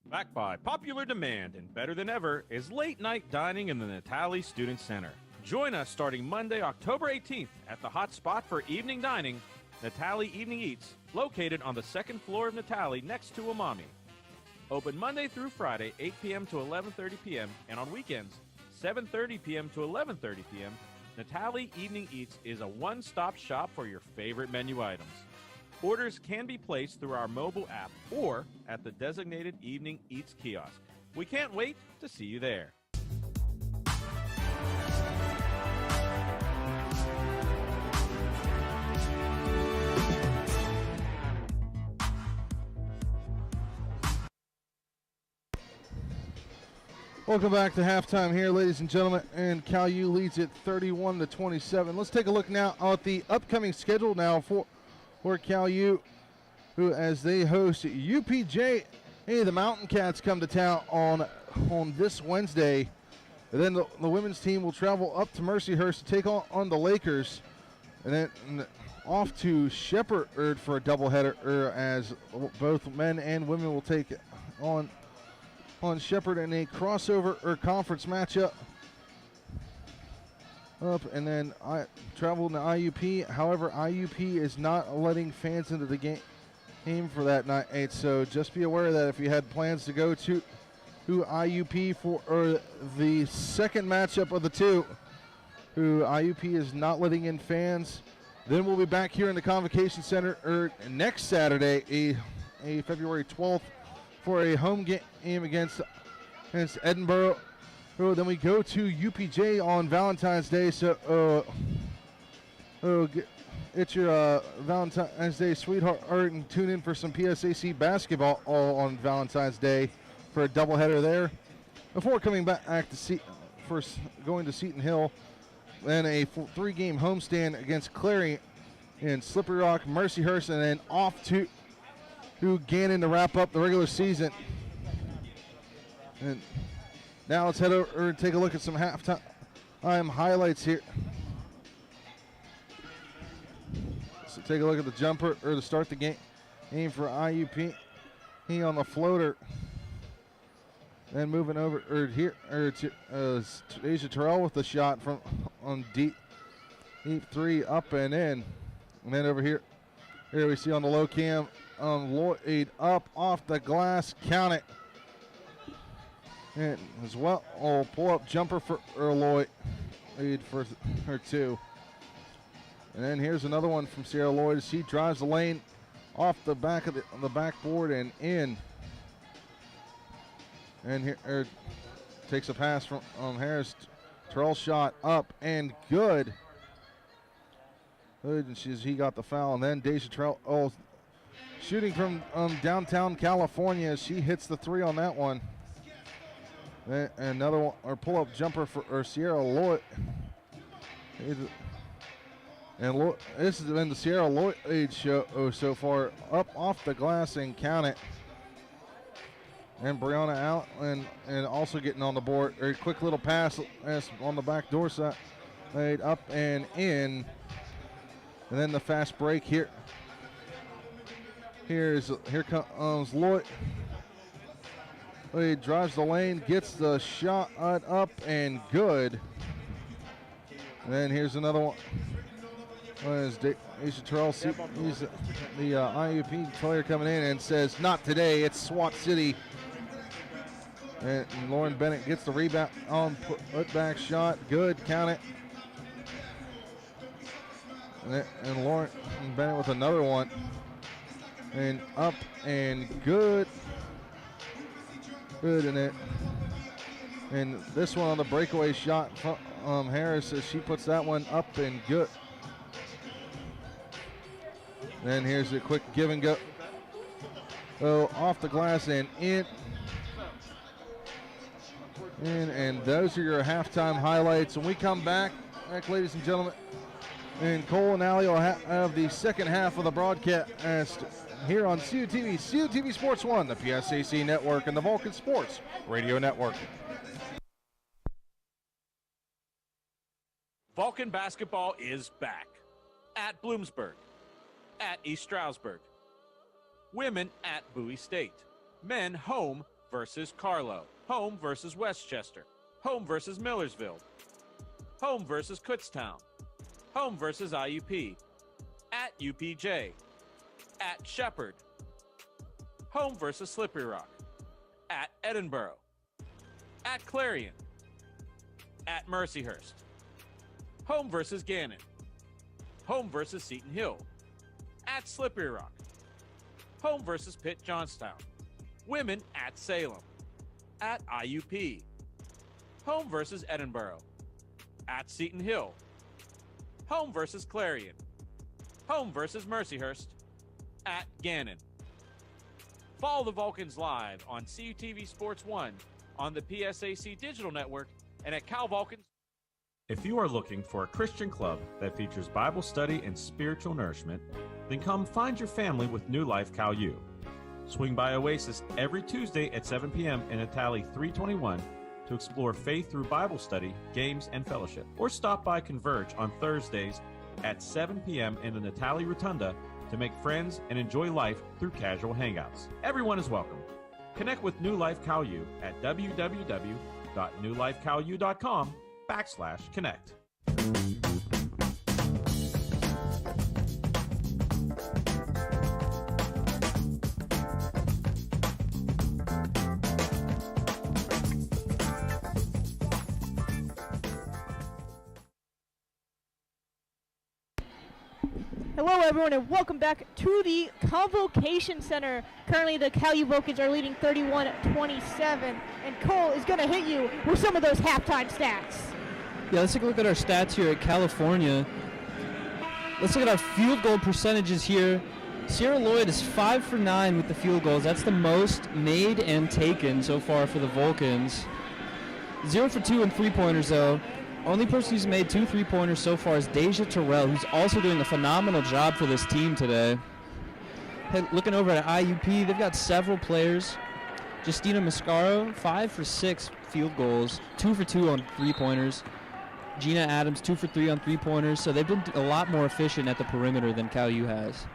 Back by popular demand and better than ever is late night dining in the Natali Student Center. Join us starting Monday, October 18th at the hot spot for evening dining, Natali Evening Eats, located on the 2nd floor of Natali next to Umami. Open Monday through Friday, 8 p.m. to 11:30 p.m., and on weekends, 7:30 p.m. to 11:30 p.m., Natali Evening Eats is a one-stop shop for your favorite menu items. Orders can be placed through our mobile app or at the designated Evening Eats kiosk. We can't wait to see you there. Welcome back to halftime here, ladies and gentlemen, and Cal U leads it 31-27. Let's take a look now at the upcoming schedule now for Cal U, who, as they host UPJ. Hey, the Mountain Cats come to town on this Wednesday, and then the women's team will travel up to Mercyhurst to take on the Lakers, and then off to Shepherd for a doubleheader, as both men and women will take on Shepherd in a crossover conference matchup. And then I traveled to IUP. However, IUP is not letting fans into the game for that night. So just be aware that if you had plans to go to IUP for the second matchup of the two, who IUP is not letting in fans. Then we'll be back here in the Convocation Center next Saturday, a February 12th, for a home game against Edinburgh. Then we go to UPJ on Valentine's Day. So it's your Valentine's Day sweetheart and tune in for some PSAC basketball all on Valentine's Day for a doubleheader there. Before coming back to going to Seton Hill, then a 3-game homestand against Clarion in Slippery Rock, Mercyhurst, and then off to Gannon to wrap up the regular season. And now let's head over and take a look at some halftime highlights here. So take a look at the jumper to start the game. Aim for IUP. He on the floater. Then moving over to Asia Terrell with the shot from on deep 3 up and in. And then over here we see on the low cam, Lloyd up off the glass, count it. And as well, pull up jumper for Lloyd for her 2. And then here's another one from Sierra Lloyd. She drives the lane off the back of the backboard and in. And here takes a pass from Harris. Terrell shot up and good. And he got the foul. And then Deja Terrell shooting from downtown California. She hits the 3 on that one. And another one, or pull-up jumper for Sierra Lloyd. And this has been the Sierra Lloyd show so far. Up off the glass and count it. And Brianna Allen and also getting on the board. A quick little pass on the back door side. Laid up and in. And then the fast break here. Here comes Lloyd. He drives the lane, gets the shot up and good. And then here's another one. Asia Terrell, he's the IUP player coming in and says, "Not today, it's SWAT City." And Lauren Bennett gets the rebound on put back shot. Good, count it. And Lauren Bennett with another one. And up and good. Good in it. And this one on the breakaway shot from Harris as she puts that one up and good. Then here's a quick give and go. Off the glass and in. And those are your halftime highlights. When we come back, ladies and gentlemen, and Cole and Allie will have the second half of the broadcast here on CUTV, CUTV Sports 1, the PSAC Network, and the Vulcan Sports Radio Network. Vulcan basketball is back at Bloomsburg, at East Stroudsburg, women at Bowie State, men home versus Carlow, home versus Westchester, home versus Millersville, home versus Kutztown, home versus IUP, at UPJ, at Shepherd, home versus Slippery Rock, at Edinburgh, at Clarion, at Mercyhurst, home versus Gannon, home versus Seton Hill, at Slippery Rock, home versus Pitt Johnstown, women at Salem, at IUP, home versus Edinburgh, at Seton Hill, home versus Clarion, home versus Mercyhurst, at Gannon. Follow the Vulcans live on CUTV Sports 1, on the PSAC Digital Network, and at Cal Vulcans. If you are looking for a Christian club that features Bible study and spiritual nourishment, then come find your family with New Life Cal U. Swing by Oasis every Tuesday at 7 p.m. in Itali 321 to explore faith through Bible study, games, and fellowship. Or stop by Converge on Thursdays at 7 p.m. in the Natali Rotunda to make friends and enjoy life through casual hangouts. Everyone is welcome. Connect with New Life Cal U at www.newlifecalu.com/connect. Hello everyone and welcome back to the Convocation Center. Currently the Cal U Vulcans are leading 31-27 and Cole is going to hit you with some of those halftime stats. Yeah, let's take a look at our stats here at California. Let's look at our field goal percentages here. Sierra Lloyd is 5 for 9 with the field goals. That's the most made and taken so far for the Vulcans. 0 for 2 in three-pointers though. Only person who's made 2 3-pointers so far is Deja Terrell, who's also doing a phenomenal job for this team today. Hey, looking over at IUP, they've got several players. Justina Mascaro, 5 for 6 field goals, 2 for 2 on 3-pointers. Gina Adams, 2 for 3 on 3-pointers. So they've been a lot more efficient at the perimeter than Cal U has.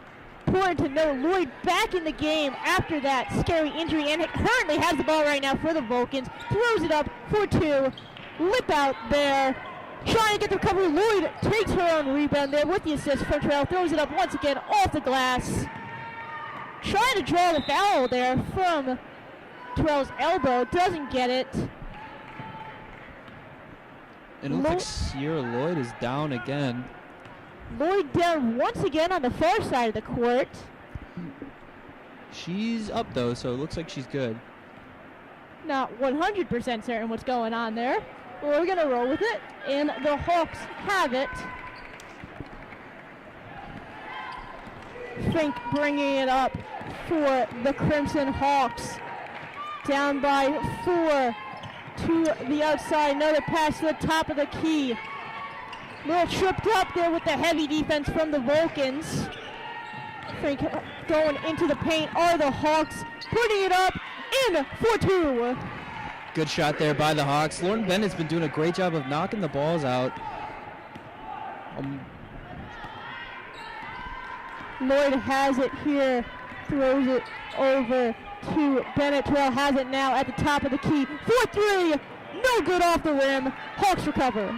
Important to note, Lloyd back in the game after that scary injury and currently has the ball right now for the Vulcans. Throws it up for 2. Lip out there, trying to get the recovery. Lloyd takes her own rebound there with the assist from Terrell. Throws it up once again off the glass. Trying to draw the foul there from Terrell's elbow. Doesn't get it. And it looks like Sierra Lloyd is down again. Lloyd down once again on the far side of the court. She's up though, so it looks like she's good. Not 100% certain what's going on there. We're going to roll with it, and the Hawks have it. Fink bringing it up for the Crimson Hawks. Down by 4 to the outside. Another pass to the top of the key. Little tripped up there with the heavy defense from the Vulcans. Fink going into the paint are the Hawks. Putting it up in for 2. Good shot there by the Hawks. Lauren Bennett's been doing a great job of knocking the balls out. Lloyd has it here, throws it over to Bennett. Terrell has it now at the top of the key. 4-3, no good off the rim. Hawks recover.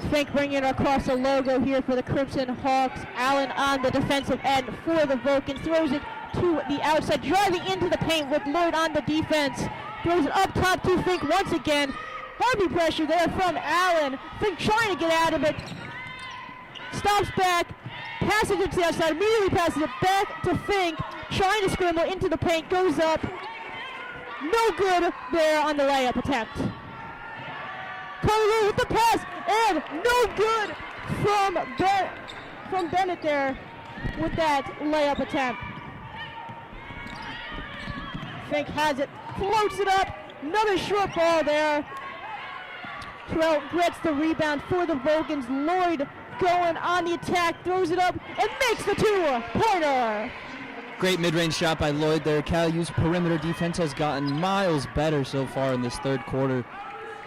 Fink bringing it across the logo here for the Crimson Hawks. Allen on the defensive end for the Vulcans. Throws it to the outside, driving into the paint with Lloyd on the defense. Throws it up top to Fink once again. Heavy pressure there from Allen. Fink trying to get out of it. Stops back, passes it to the outside, immediately passes it back to Fink. Trying to scramble into the paint, goes up. No good there on the layup attempt. Coming with the pass, and no good from Bennett there with that layup attempt. Fink has it, floats it up, another short ball there. Terrell gets the rebound for the Vulcans. Lloyd going on the attack, throws it up, and makes the 2-pointer. Great mid-range shot by Lloyd there. Cal U's perimeter defense has gotten miles better so far in this third quarter.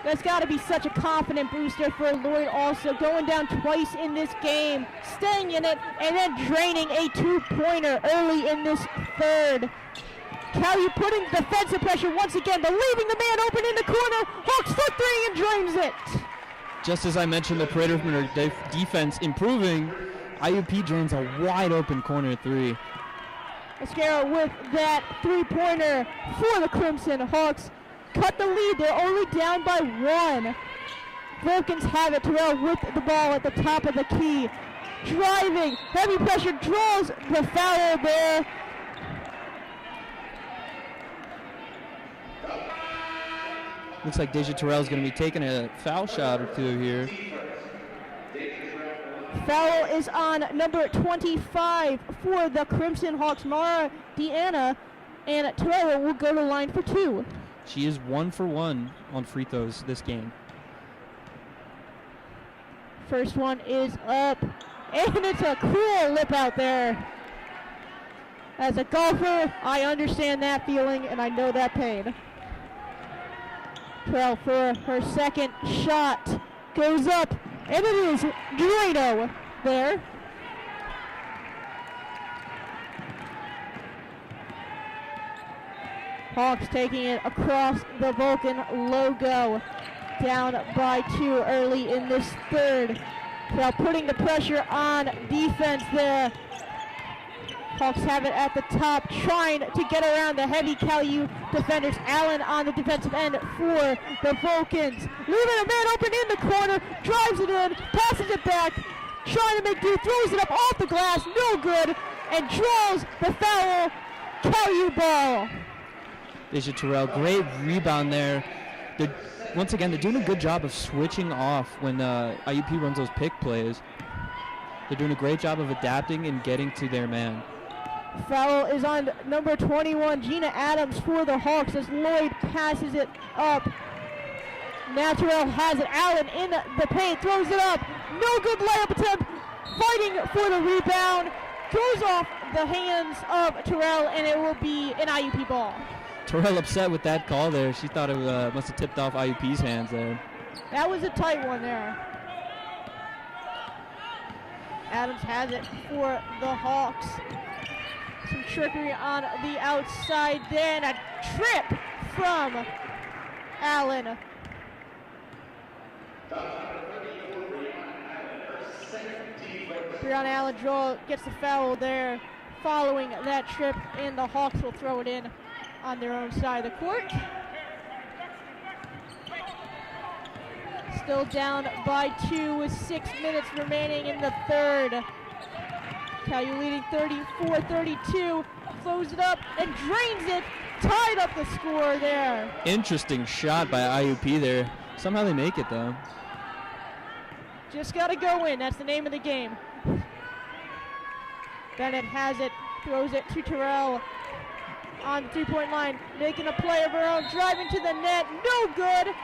That's got to be such a confident booster for Lloyd also, going down twice in this game, staying in it, and then draining a 2-pointer early in this third. Cal U putting defensive pressure once again, but leaving the man open in the corner. Hawks foot 3 and drains it. Just as I mentioned, the perimeter defense improving. IUP drains a wide open corner 3. Mascara with that 3-pointer for the Crimson Hawks. Cut the lead, they're only down by 1. Vulcans have it, Terrell with the ball at the top of the key. Driving, heavy pressure, draws the foul there. Looks like Deja Terrell is going to be taking a foul shot or 2 here. Foul is on number 25 for the Crimson Hawks, Mara Deanna, and Terrell will go to the line for 2. She is 1 for 1 on free throws this game. First one is up, and it's a cool lip out there. As a golfer, I understand that feeling, and I know that pain. Terrell for her second shot, goes up, And it is Drano there. Hawks taking it across the Vulcan logo. Down by 2 early in this third. Now putting the pressure on defense there. Hawks have it at the top, trying to get around the heavy CalU defenders. Allen on the defensive end for the Vulcans. Leaving a man open in the corner, drives it in, passes it back, trying to make do, throws it up off the glass, no good, and draws the foul. CalU ball. Deja Terrell, great rebound there. Once again, they're doing a good job of switching off when IUP runs those pick plays. They're doing a great job of adapting and getting to their man. Foul is on number 21, Gina Adams for the Hawks as Lloyd passes it up. Now Terrell has it. Allen in the paint, throws it up. No good layup attempt. Fighting for the rebound. Goes off the hands of Terrell, and it will be an IUP ball. Terrell upset with that call there. She thought it must have tipped off IUP's hands there. That was a tight one there. Adams has it for the Hawks. Some trickery on the outside there, and a trip from Allen. Breon Allen gets the foul there following that trip, and the Hawks will throw it in on their own side of the court. Still down by 2 with 6 minutes remaining in the third. CalU leading 34-32, throws it up and drains it, tied up the score there. Interesting shot by IUP there. Somehow they make it though. Just gotta go in, that's the name of the game. Bennett has it, throws it to Terrell on the 3-point line, making a play of her own, driving to the net, no good.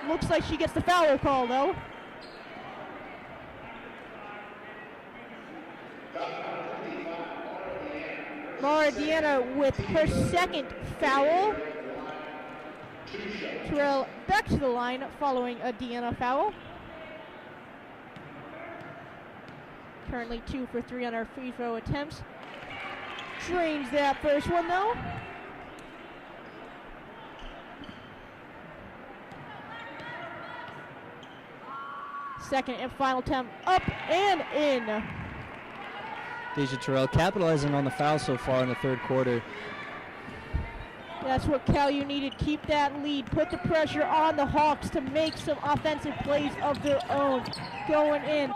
Looks like she gets the foul call though. Mara Deanna with her second foul. Terrell back to the line following a Deanna foul. Currently 2 for 3 on our free throw attempts. Drains that first one though. Second and final attempt, up and in. Deja Terrell capitalizing on the foul so far in the third quarter. That's what CalU needed. Keep that lead. Put the pressure on the Hawks to make some offensive plays of their own. Going in.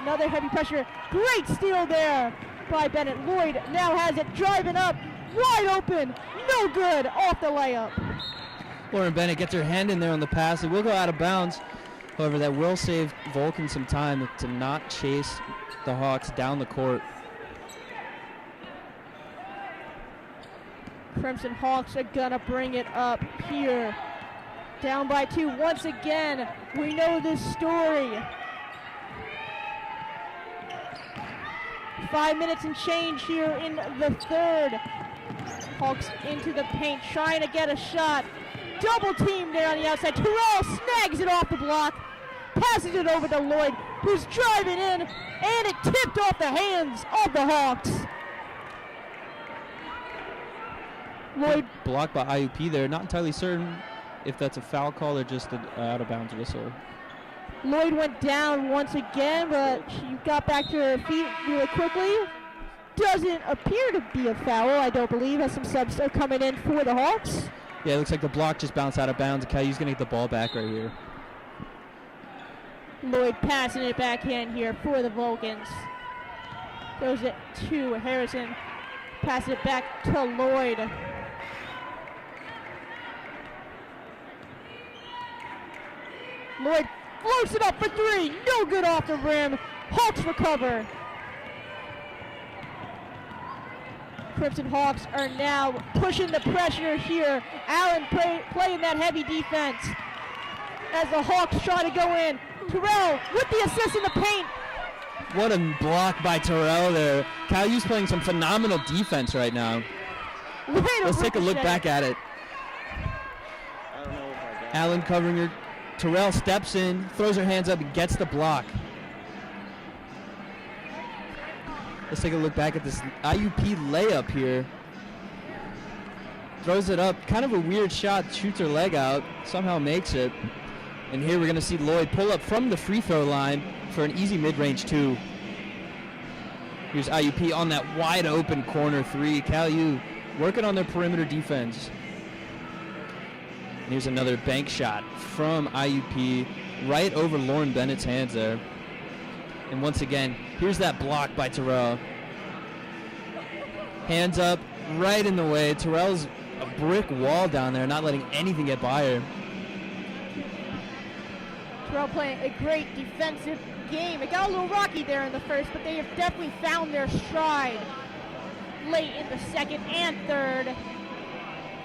Another heavy pressure. Great steal there by Bennett. Lloyd now has it. Driving up. Wide open. No good. Off the layup. Lauren Bennett gets her hand in there on the pass. It will go out of bounds. However, that will save Vulcan some time to not chase the Hawks down the court. Crimson Hawks are gonna bring it up here. Down by 2 once again. We know this story. 5 minutes and change here in the third. Hawks into the paint, trying to get a shot. Double team there on the outside. Terrell snags it off the block. Passes it over to Lloyd, who's driving in, and it tipped off the hands of the Hawks. Lloyd blocked by IUP there. Not entirely certain if that's a foul call or just an out of bounds whistle. Lloyd went down once again, but she got back to her feet really quickly. Doesn't appear to be a foul, I don't believe, as some subs are coming in for the Hawks. Yeah, it looks like the block just bounced out of bounds. CalU's going to get the ball back right here. Lloyd passing it backhand here for the Vulcans. Throws it to Harrison. Passes it back to Lloyd. Lloyd floats it up for 3. No good off the rim. Hawks recover. Crimson Hawks are now pushing the pressure here. Allen playing that heavy defense as the Hawks try to go in. Terrell with the assist in the paint. What a block by Terrell there. CalU's playing some phenomenal defense right now. Let's take a look back at it. Allen covering her Terrell steps in, throws her hands up, and gets the block. Let's take a look back at this IUP layup here. Throws it up, kind of a weird shot, shoots her leg out, somehow makes it. And here we're going to see Lloyd pull up from the free throw line for an easy mid-range 2. Here's IUP on that wide open corner 3. Cal U working on their perimeter defense. And here's another bank shot from IUP right over Lauren Bennett's hands there. And once again, here's that block by Terrell. Hands up, right in the way. Terrell's a brick wall down there, not letting anything get by her. Terrell playing a great defensive game. It got a little rocky there in the first, but they have definitely found their stride late in the second and third.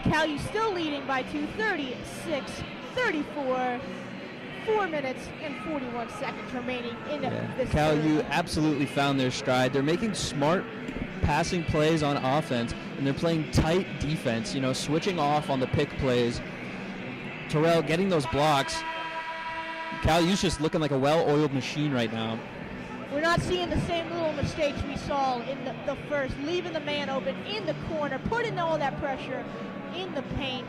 Cal U still leading by 2, 36-34. 4 minutes and 41 seconds remaining in this Cal third. U absolutely found their stride. They're making smart passing plays on offense, and they're playing tight defense, switching off on the pick plays. Terrell getting those blocks. Cal U's just looking like a well-oiled machine right now. We're not seeing the same little mistakes we saw in the first, leaving the man open in the corner, putting all that pressure in the paint.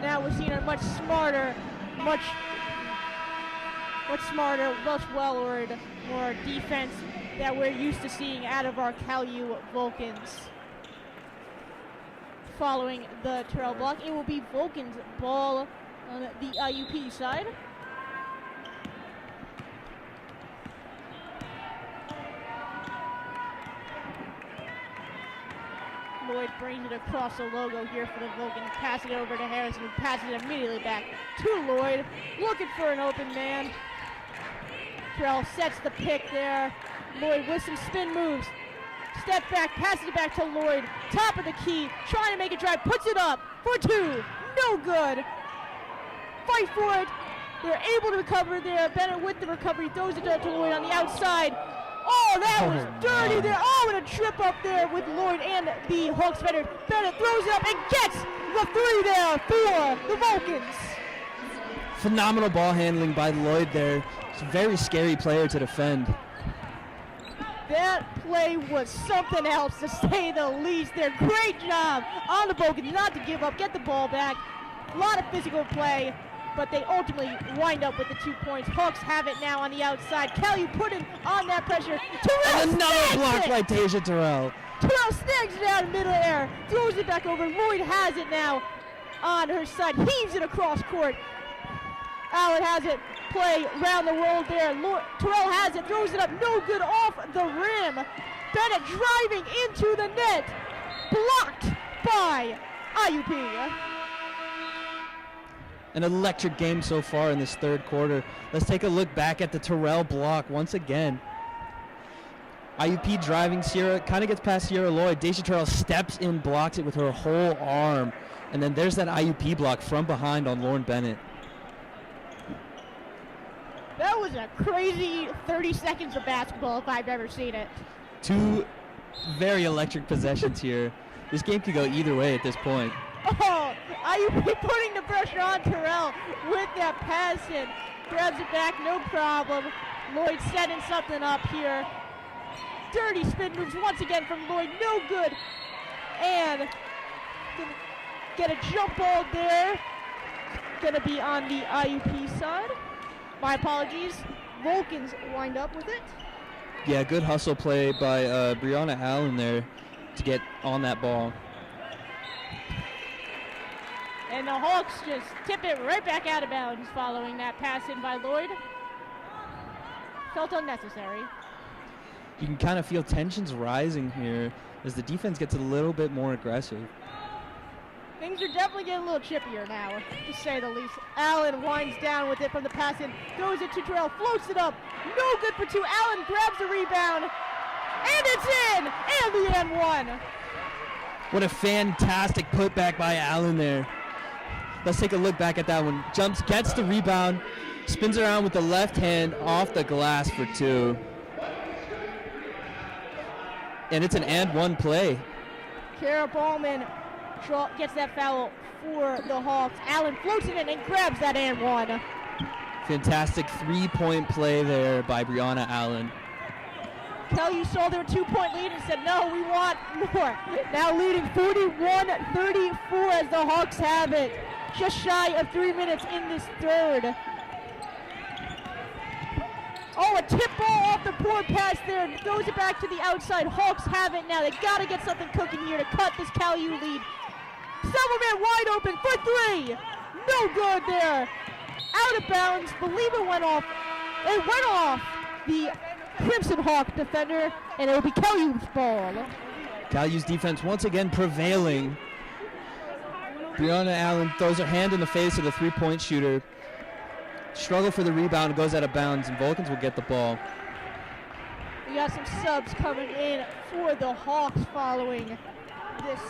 Now we're seeing a much smarter, much well-ordered, more defense that we're used to seeing out of our Cal U Vulcans. Following the Terrell block, it will be Vulcans ball on the IUP side. Lloyd brings it across the logo here for the Vulcans, passing it over to Harrison, who passes it immediately back to Lloyd, looking for an open man. Terrell sets the pick there. Lloyd with some spin moves. Step back, passes it back to Lloyd. Top of the key, trying to make a drive, puts it up for 2. No good. Fight for it. They're able to recover there. Bennett with the recovery, throws it to Lloyd on the outside. Oh, that was dirty there. Oh, and a trip up there with Lloyd and the Hawks defender. Bennett throws it up and gets the 3 there for the Vulcans. Phenomenal ball handling by Lloyd there. It's a very scary player to defend. That play was something else, to say the least there. Great job on the Vulcans not to give up, get the ball back. A lot of physical play, but they ultimately wind up with the 2 points. Hawks have it now on the outside. Kelly putting on that pressure. Terrell And another block it. by Tasia Terrell. Terrell snags it out in middle air, throws it back over. Lloyd has it now on her side, heaves it across court. Allen has it, play round the world there. Terrell has it, throws it up, no good off the rim. Bennett driving into the net, blocked by IUP. An electric game so far in this third quarter. Let's take a look back at the Terrell block once again. IUP driving Sierra, kind of gets past Sierra Lloyd. Daisha Terrell steps in, blocks it with her whole arm. And then there's that IUP block from behind on Lauren Bennett. That was a crazy 30 seconds of basketball if I've ever seen it. 2 very electric possessions here. This game could go either way at this point. Oh, IUP putting the pressure on Terrell with that pass in. Grabs it back, no problem. Lloyd setting something up here. Dirty spin moves once again from Lloyd, no good. And gonna get a jump ball there. Gonna be on the IUP side. My apologies. Vulcans wind up with it. Yeah, good hustle play by Brianna Allen there to get on that ball. And the Hawks just tip it right back out of bounds following that pass in by Lloyd. Felt unnecessary. You can kind of feel tensions rising here as the defense gets a little bit more aggressive. Things are definitely getting a little chippier now, to say the least. Allen winds down with it from the pass in, throws it to Terrell, floats it up, no good for 2. Allen grabs the rebound, and it's in, and the end one. What a fantastic putback by Allen there. Let's take a look back at that one. Jumps, gets the rebound, spins around with the left hand off the glass for 2. And it's an and one play. Kara Ballman gets that foul for the Hawks. Allen floats it in and grabs that and one. Fantastic 3-point play there by Brianna Allen. CalU saw their 2-point lead and said, no, we want more. Now leading 41-34 as the Hawks have it. Just shy of 3 minutes in this third. Oh, a tip ball off the poor pass there and throws it back to the outside. Hawks have it now. They got to get something cooking here to cut this CalU lead. Silverman wide open for 3. No good there. Out of bounds. Believe it went off. It went off the Crimson Hawk defender, and it will be CalU's ball. CalU's defense once again prevailing. Brianna Allen throws her hand in the face of the 3-point shooter. Struggle for the rebound, goes out of bounds, and Vulcans will get the ball. We got some subs coming in for the Hawks following this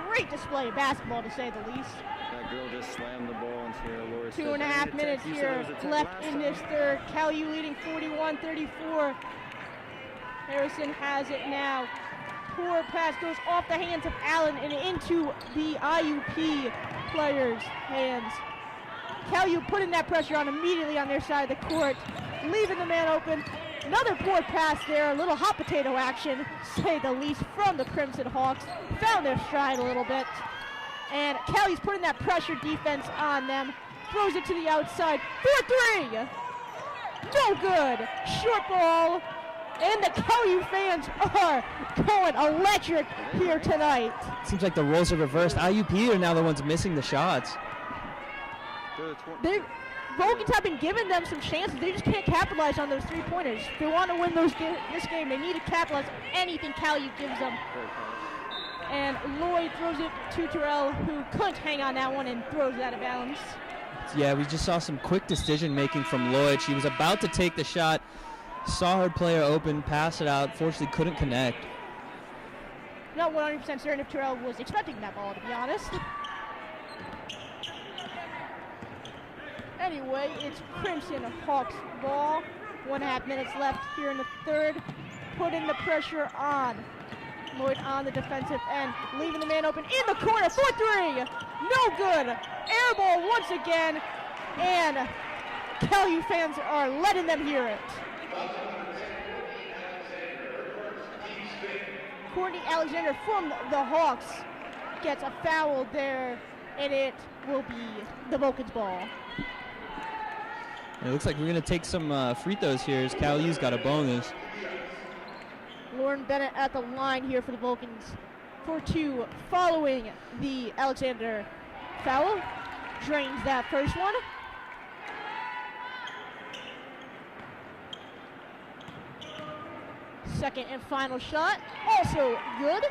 great display of basketball, to say the least. That girl just slammed the ball into her lower. 2.5 minutes here left in this third. CalU leading 41-34. Harrison has it now. Poor pass goes off the hands of Allen and into the IUP players' hands. CalU putting that pressure on immediately on their side of the court, leaving the man open. Another poor pass there, a little hot potato action, say the least, from the Crimson Hawks. Found their stride a little bit. And CalU's putting that pressure defense on them. Throws it to the outside for 3. No good. Short ball. And the CalU fans are going electric here tonight. Seems like the roles are reversed. IUP are now the ones missing the shots. Vulcans have been giving them some chances. They just can't capitalize on those 3-pointers. If they want to win this game, they need to capitalize on anything CalU gives them. And Lloyd throws it to Terrell, who couldn't hang on that one and throws it out of bounds. Yeah, we just saw some quick decision-making from Lloyd. She was about to take the shot, saw her player open, pass it out, fortunately couldn't connect. Not 100% certain if Terrell was expecting that ball, to be honest. Anyway, it's Crimson Hawks ball. 1.5 minutes left here in the third. Putting the pressure on. Lloyd on the defensive end, leaving the man open in the corner for 3. No good. Air ball once again, and CalU fans are letting them hear it. Courtney Alexander from the Hawks gets a foul there, and it will be the Vulcans ball. It looks like we're going to take some free throws here as CalU's got a bonus. Lauren Bennett at the line here for the Vulcans for 2 following the Alexander foul. Drains that first one. Second and final shot, also good.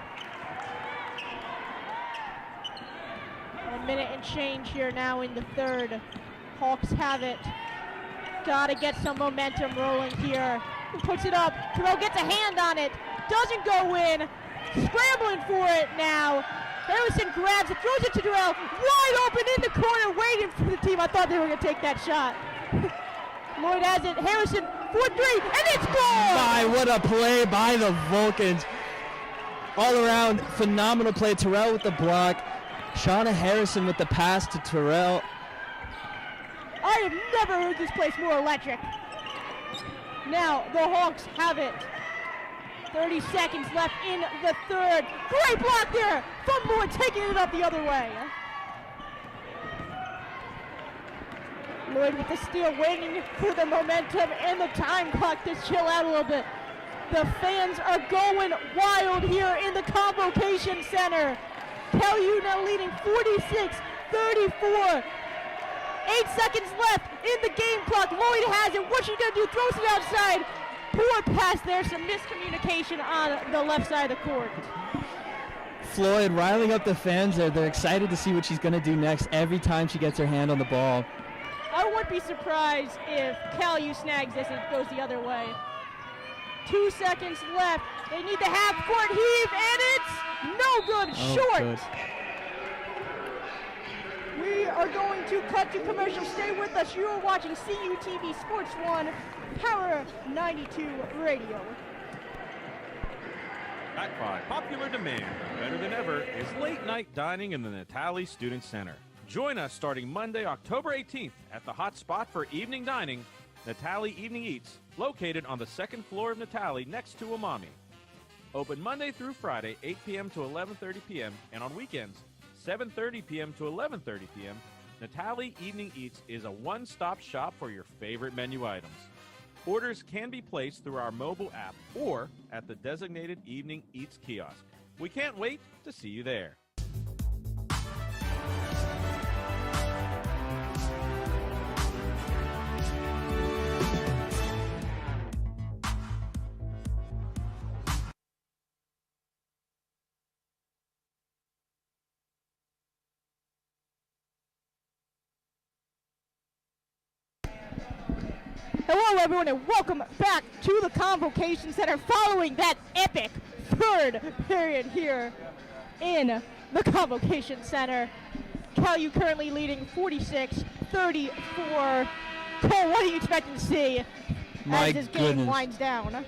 1 minute and change here now in the third. Hawks have it. Gotta get some momentum rolling here. Puts it up. Terrell gets a hand on it. Doesn't go in. Scrambling for it now. Harrison grabs it, throws it to Terrell. Wide open in the corner, waiting for the team. I thought they were going to take that shot. Lloyd has it. Harrison for 3, and it's goal! My, what a play by the Vulcans. All around, phenomenal play. Terrell with the block. Shauna Harrison with the pass to Terrell. I have never heard this place more electric. Now the Hawks have it. 30 seconds left in the third. Great block there from Lloyd, taking it up the other way. Lloyd with the steal, waiting for the momentum and the time clock to chill out a little bit. The fans are going wild here in the Convocation Center. CalU now leading 46-34. 8 seconds left in the game clock. Lloyd has it. What's she going to do? Throws it outside. Poor pass there. Some miscommunication on the left side of the court. Floyd riling up the fans there. They're excited to see what she's going to do next every time she gets her hand on the ball. I wouldn't be surprised if CalU snags this and it goes the other way. 2 seconds left. They need the half-court heave, and it's no good. Short. Good. We are going to cut to commercial. Stay with us. You are watching CUTV Sports 1, Power 92 Radio. Back by popular demand, better than ever, is late night dining in the Natali Student Center. Join us starting Monday, October 18th at the hot spot for evening dining, Natali Evening Eats, located on the second floor of Natali next to Umami. Open Monday through Friday, 8 p.m. to 11:30 p.m., and on weekends, 7:30 p.m. to 11:30 p.m., Natali Evening Eats is a one-stop shop for your favorite menu items. Orders can be placed through our mobile app or at the designated Evening Eats kiosk. We can't wait to see you there. Hello, everyone, and welcome back to the Convocation Center following that epic third period here in the Convocation Center. Cal U currently leading 46-34. Cole, what are you expecting to see My as this game goodness. winds down?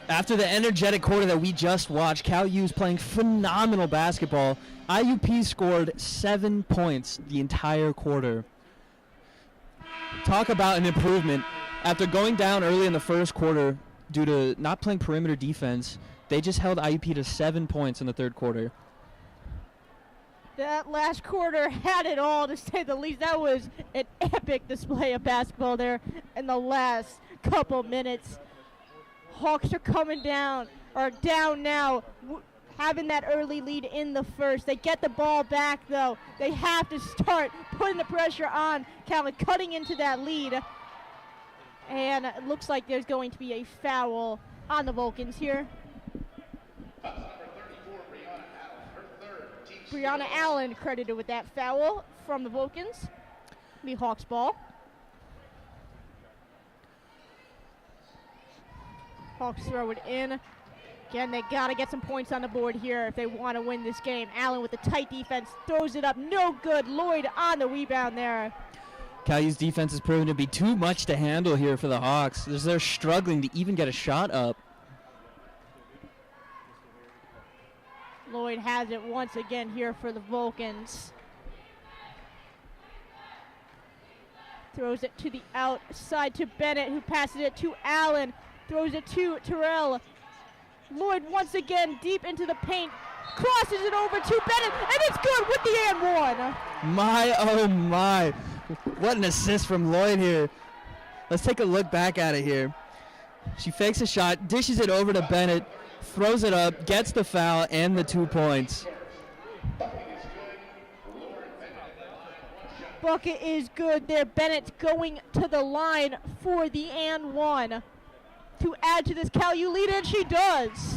After the energetic quarter that we just watched, Cal U is playing phenomenal basketball. IUP scored 7 points the entire quarter. Talk about an improvement. After going down early in the first quarter due to not playing perimeter defense, they just held IUP to 7 points in the third quarter. That last quarter had it all, to say the least. That was an epic display of basketball there in the last couple minutes. Hawks are coming down, or down now, having that early lead in the first. They get the ball back, though. They have to start putting the pressure on Cal, cutting into that lead. And it looks like there's going to be a foul on the Vulcans here. Brianna Allen credited with that foul from the Vulcans. The Hawks ball. Hawks throw it in. Again, they got to get some points on the board here if they want to win this game. Allen with the tight defense throws it up. No good. Lloyd on the rebound there. Cal U's defense has proven to be too much to handle here for the Hawks, as they're struggling to even get a shot up. Lloyd has it once again here for the Vulcans. Throws it to the outside to Bennett, who passes it to Allen. Throws it to Terrell. Lloyd once again deep into the paint. Crosses it over to Bennett, and it's good with the and one. My, oh my. What an assist from Lloyd here. Let's take a look back at it here. She fakes a shot, dishes it over to Bennett, throws it up, gets the foul, and the 2 points. Bucket is good there. Bennett's going to the line for the and one to add to this Cal U lead, and she does.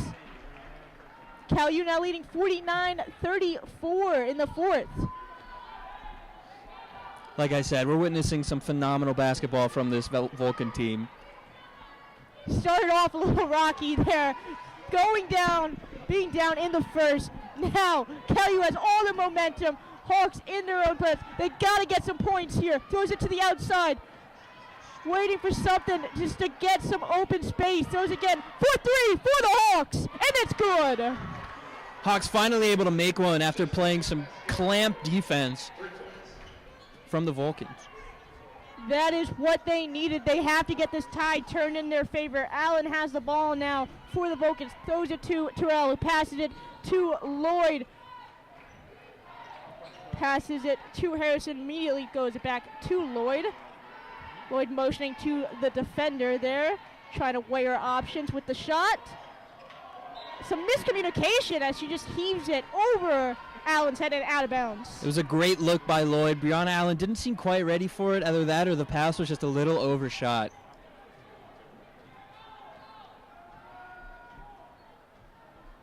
Cal U now leading 49-34 in the fourth. Like I said, we're witnessing some phenomenal basketball from this Vulcan team. Started off a little rocky there. Going down, being down in the first. Now, Cal U has all the momentum. Hawks in their own press. They got to get some points here. Throws it to the outside. Waiting for something just to get some open space. Throws again for three for the Hawks. And it's good. Hawks finally able to make one after playing some clamp defense from the Vulcans. That is what they needed. They have to get this tie turned in their favor. Allen has the ball now for the Vulcans. Throws it to Terrell, who passes it to Lloyd. Passes it to Harrison. Immediately goes it back to Lloyd. Lloyd motioning to the defender there, trying to weigh her options with the shot. Some miscommunication as she just heaves it over Allen's head and out of bounds. It was a great look by Lloyd. Brianna Allen didn't seem quite ready for it. Either that or the pass was just a little overshot.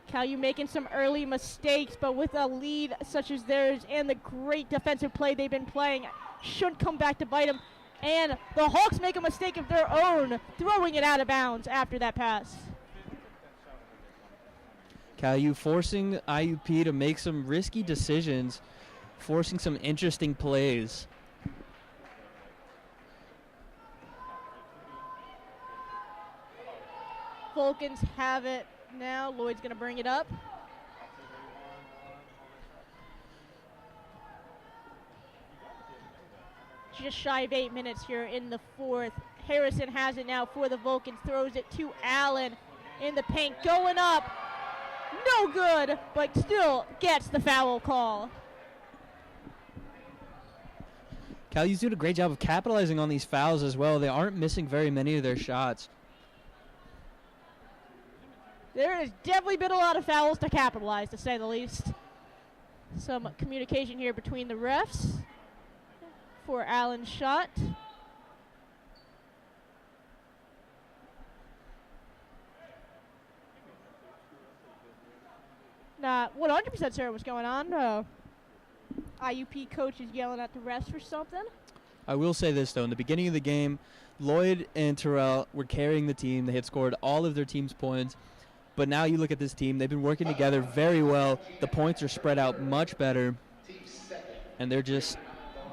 Cal U making some early mistakes, but with a lead such as theirs and the great defensive play they've been playing, should come back to bite them. And the Hawks make a mistake of their own, throwing it out of bounds after that pass. Cal U forcing IUP to make some risky decisions, forcing some interesting plays. Vulcans have it now. Lloyd's going to bring it up. just shy of 8 minutes here in the fourth. Harrison has it now for the Vulcans, throws it to Allen in the paint, going up. No good, but still gets the foul call. CalU's doing a great job of capitalizing on these fouls as well. They aren't missing very many of their shots. There has definitely been a lot of fouls to capitalize, to say the least. Some communication here between the refs for Allen's shot. Not 100% sure what's going on. IUP coach is yelling at the refs for something. I will say this, though. In the beginning of the game, Lloyd and Terrell were carrying the team. They had scored all of their team's points. But now you look at this team. They've been working together very well. The points are spread out much better. And they're just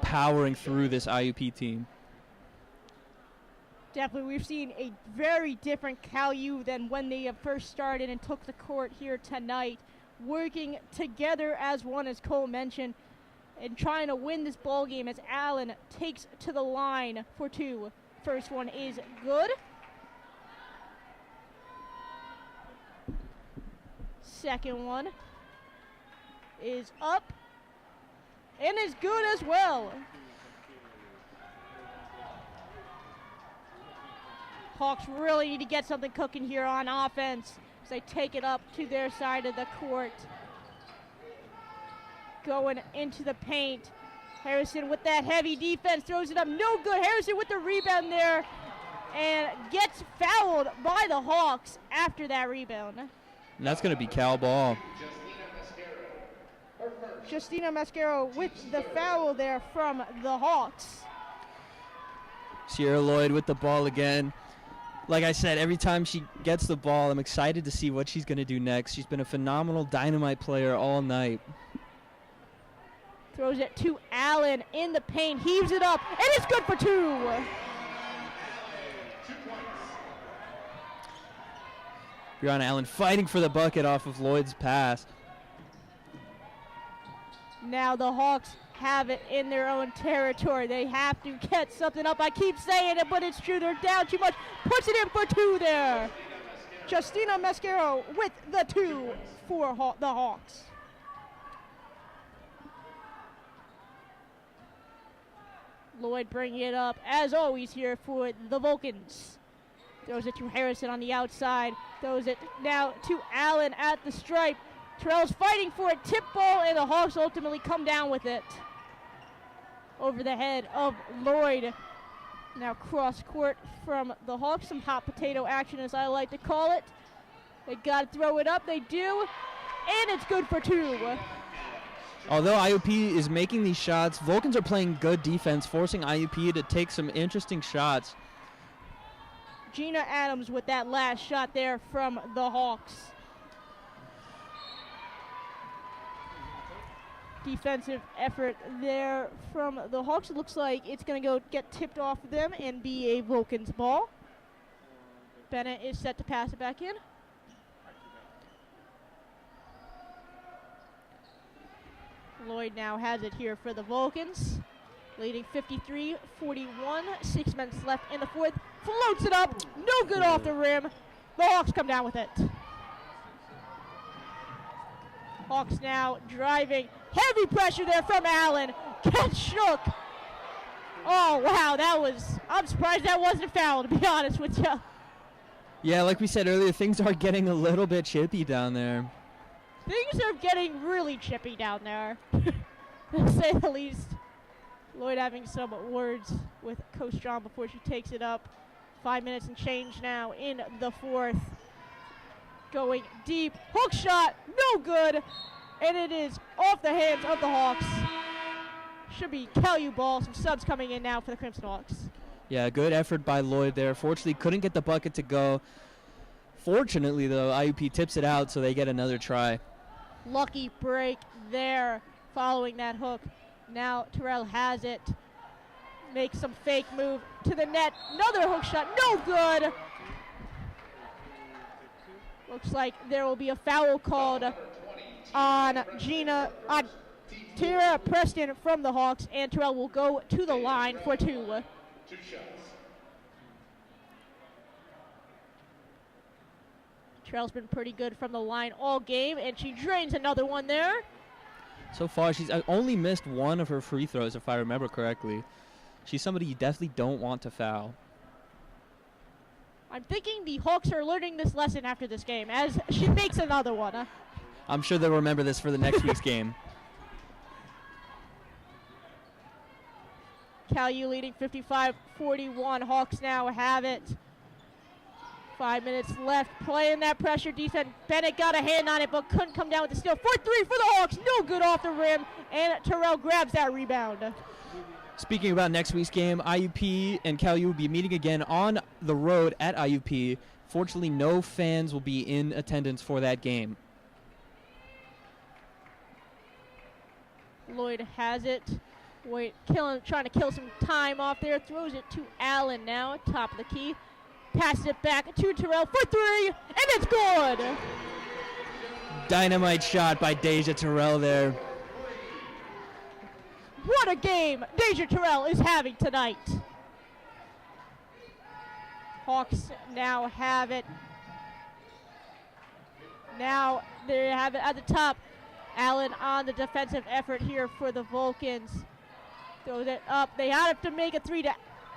powering through this IUP team. Definitely, we've seen a very different CalU than when they first started and took the court here tonight. Working together as one, as Cole mentioned, and trying to win this ball game as Allen takes to the line for two. First one is good. Second one is up and is good as well. Hawks really need to get something cooking here on offense as they take it up to their side of the court. Going into the paint. Harrison with that heavy defense throws it up. No good. Harrison with the rebound there and gets fouled by the Hawks after that rebound. And that's going to be Cal ball. Justina Mascaro with the foul there from the Hawks. Sierra Lloyd with the ball again. Like I said, every time she gets the ball, I'm excited to see what she's going to do next. She's been a phenomenal dynamite player all night. Throws it to Allen in the paint, heaves it up, and it's good for two. Brianna Allen fighting for the bucket off of Lloyd's pass. Now the Hawks have it in their own territory. They have to get something up. I keep saying it, but it's true. They're down too much. Puts it in for two there. Justina Mascaro with the two for the Hawks. Lloyd bringing it up, as always, here for the Vulcans. Throws it to Harrison on the outside. Throws it now to Allen at the stripe. Terrell's fighting for it. Tip ball, and the Hawks ultimately come down with it. Over the head of Lloyd. Now cross court from the Hawks. Some hot potato action, as I like to call it. They got to throw it up. They do. And it's good for two. Although IUP is making these shots, Vulcans are playing good defense, forcing IUP to take some interesting shots. Gina Adams with that last shot there from the Hawks. Defensive effort there from the Hawks. It looks like it's going to go get tipped off of them and be a Vulcans ball. Bennett is set to pass it back in. Lloyd now has it here for the Vulcans, leading 53-41. 6 minutes left in the fourth. Floats it up. No good off the rim. The Hawks come down with it. Hawks now driving. Heavy pressure there from Allen. Gets shook. Oh, wow. I'm surprised that wasn't a foul, to be honest with you. Yeah, like we said earlier, things are getting a little bit chippy down there. Things are getting really chippy down there, to say the least. Lloyd having some words with Coach John before she takes it up. 5 minutes and change now in the fourth. Going deep. Hook shot. No good. And it is off the hands of the Hawks. Should be CalU ball. Some subs coming in now for the Crimson Hawks. Yeah, good effort by Lloyd there. Fortunately, couldn't get the bucket to go. Fortunately, though, IUP tips it out, so they get another try. Lucky break there following that hook. Now Terrell has it. Makes some fake move to the net. Another hook shot. No good. Looks like there will be a foul called on Tara Preston from the Hawks, and Terrell will go to the line for 2. 2 shots. Terrell's been pretty good from the line all game, and she drains another one there. So far, she's only missed one of her free throws, if I remember correctly. She's somebody you definitely don't want to foul. I'm thinking the Hawks are learning this lesson after this game, as she makes another one. I'm sure they'll remember this for the next week's game. Cal U leading 55-41. Hawks now have it. 5 minutes left. Playing that pressure defense. Bennett got a hand on it, but couldn't come down with the steal. 4-3 for the Hawks. No good off the rim. And Terrell grabs that rebound. Speaking about next week's game, IUP and Cal U will be meeting again on the road at IUP. Fortunately, no fans will be in attendance for that game. Lloyd has it. Wait, trying to kill some time off there. Throws it to Allen now, top of the key. Passes it back to Terrell for 3, and it's good. Dynamite shot by Deja Terrell there. What a game Deja Terrell is having tonight. Hawks now have it. Now they have it at the top. Allen on the defensive effort here for the Vulcans. Throws it up. They have to make a 3 to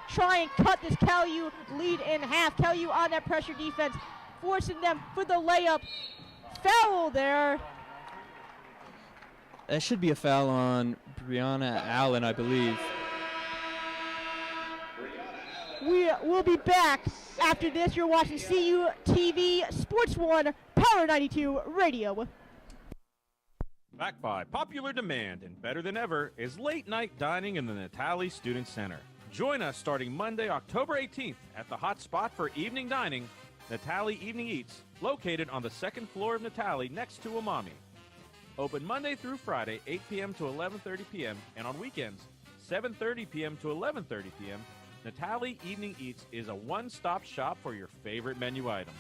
try and cut this Cal U lead in half. Cal U on that pressure defense, forcing them for the layup. Foul there. That should be a foul on Brianna Allen, I believe. We will be back after this. You're watching CU TV Sports 1 Power 92 Radio. Backed by popular demand and better than ever is late night dining in the Natali Student Center. Join us starting Monday, October 18th at the hot spot for evening dining, Natali Evening Eats, located on the 2nd floor of Natali next to Umami. Open Monday through Friday, 8 p.m. to 11:30 p.m., and on weekends, 7:30 p.m. to 11:30 p.m., Natali Evening Eats is a one-stop shop for your favorite menu items.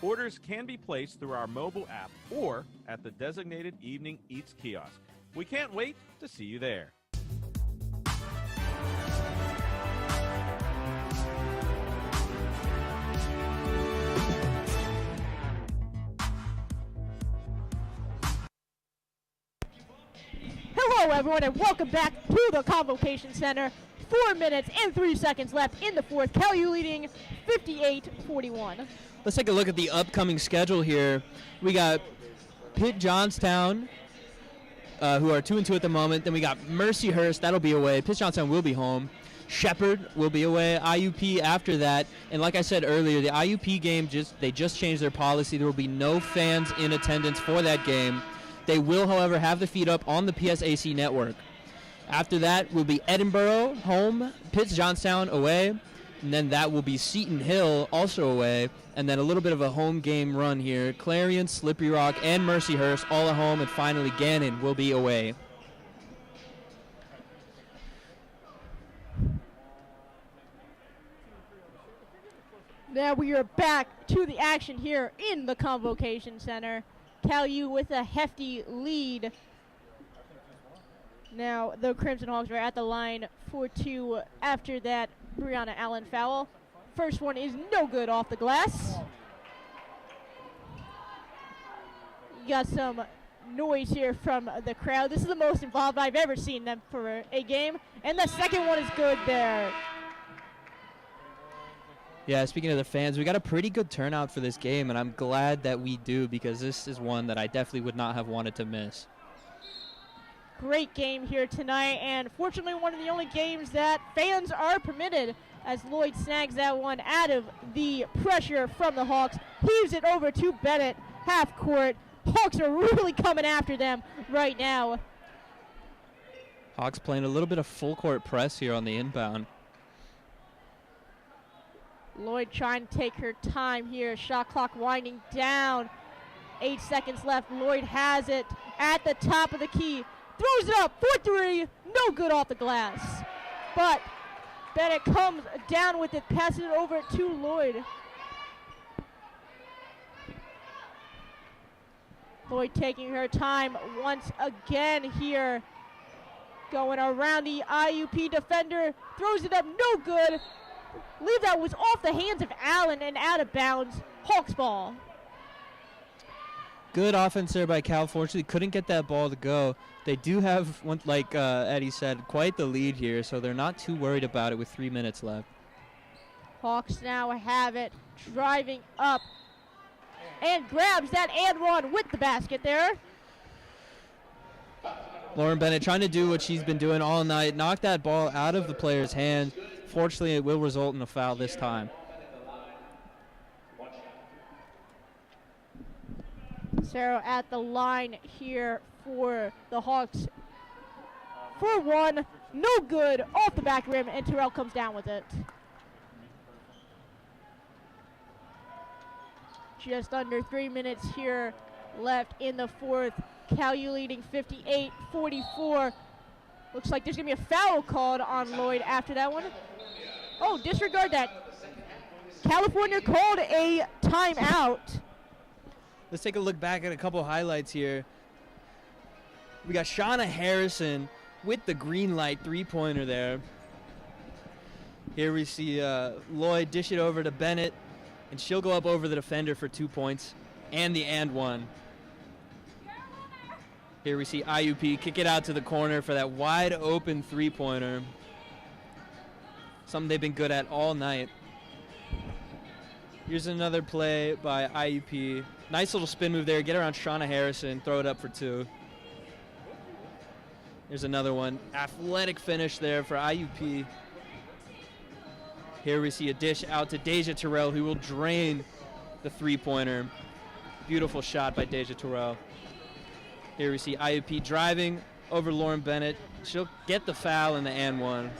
Orders can be placed through our mobile app or at the designated Evening Eats kiosk. We can't wait to see you there. Hello, everyone, and welcome back to the Convocation Center. 4 minutes and 3 seconds left in the fourth. Cal U leading 58-41. Let's take a look at the upcoming schedule here. We got Pitt Johnstown, who are 2-2 at the moment. Then we got Mercyhurst, that'll be away. Pitt Johnstown will be home. Shepherd will be away. IUP after that. And like I said earlier, the IUP game, they just changed their policy. There will be no fans in attendance for that game. They will, however, have the feed up on the PSAC network. After that will be Edinburgh home, Pitt Johnstown away, and then that will be Seton Hill also away, and then a little bit of a home game run here. Clarion, Slippery Rock, and Mercyhurst all at home, and finally Gannon will be away. Now we are back to the action here in the Convocation Center. Cal U with a hefty lead. Now the Crimson Hawks are at the line for 2 after that Brianna Allen foul. First one is no good off the glass. You got some noise here from the crowd. This is the most involved I've ever seen them for a game. And the second one is good there. Yeah, speaking of the fans, we got a pretty good turnout for this game, and I'm glad that we do because this is one that I definitely would not have wanted to miss. Great game here tonight, and fortunately one of the only games that fans are permitted as Lloyd snags that one out of the pressure from the Hawks. Heaves it over to Bennett, half court. Hawks are really coming after them right now. Hawks playing a little bit of full court press here on the inbound. Lloyd trying to take her time here. Shot clock winding down. 8 seconds left. Lloyd has it at the top of the key. Throws it up for 3. No good off the glass. But Bennett comes down with it, passes it over to Lloyd. Lloyd taking her time once again here. Going around the IUP defender, throws it up, no good. Leave that was off the hands of Allen and out of bounds. Hawks ball. Good offense there by Cal. Fortunately, couldn't get that ball to go. They do have, like Eddie said, quite the lead here, so they're not too worried about it with 3 minutes left. Hawks now have it, driving up, and grabs that and one with the basket there. Lauren Bennett trying to do what she's been doing all night, knock that ball out of the player's hand. Fortunately, it will result in a foul this time. Sarah at the line here for the Hawks. For one, no good, off the back rim, and Terrell comes down with it. Just under 3 minutes here left in the fourth. Cal U leading 58-44. Looks like there's going to be a foul called on Lloyd after that one. Oh, disregard that. California called a timeout. Let's take a look back at a couple highlights here. We got Shauna Harrison with the green light three-pointer there. Here we see Lloyd dish it over to Bennett, and she'll go up over the defender for 2 points and the and one. Here we see IUP kick it out to the corner for that wide open three-pointer. Something they've been good at all night. Here's another play by IUP. Nice little spin move there. Get around Shauna Harrison. Throw it up for two. Here's another one. Athletic finish there for IUP. Here we see a dish out to Deja Terrell, who will drain the three-pointer. Beautiful shot by Deja Terrell. Here we see IUP driving over Lauren Bennett. She'll get the foul in the and one.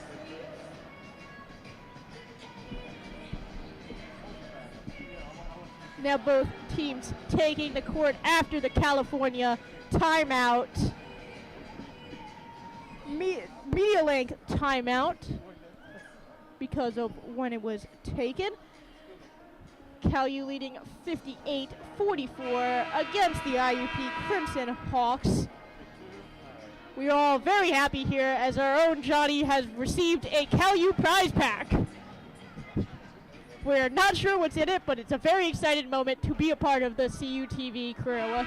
Now both teams taking the court after the California timeout. Media length timeout because of when it was taken. Cal U leading 58-44 against the IUP Crimson Hawks. We are all very happy here as our own Johnny has received a Cal U prize pack. We're not sure what's in it, but it's a very exciting moment to be a part of the CUTV crew.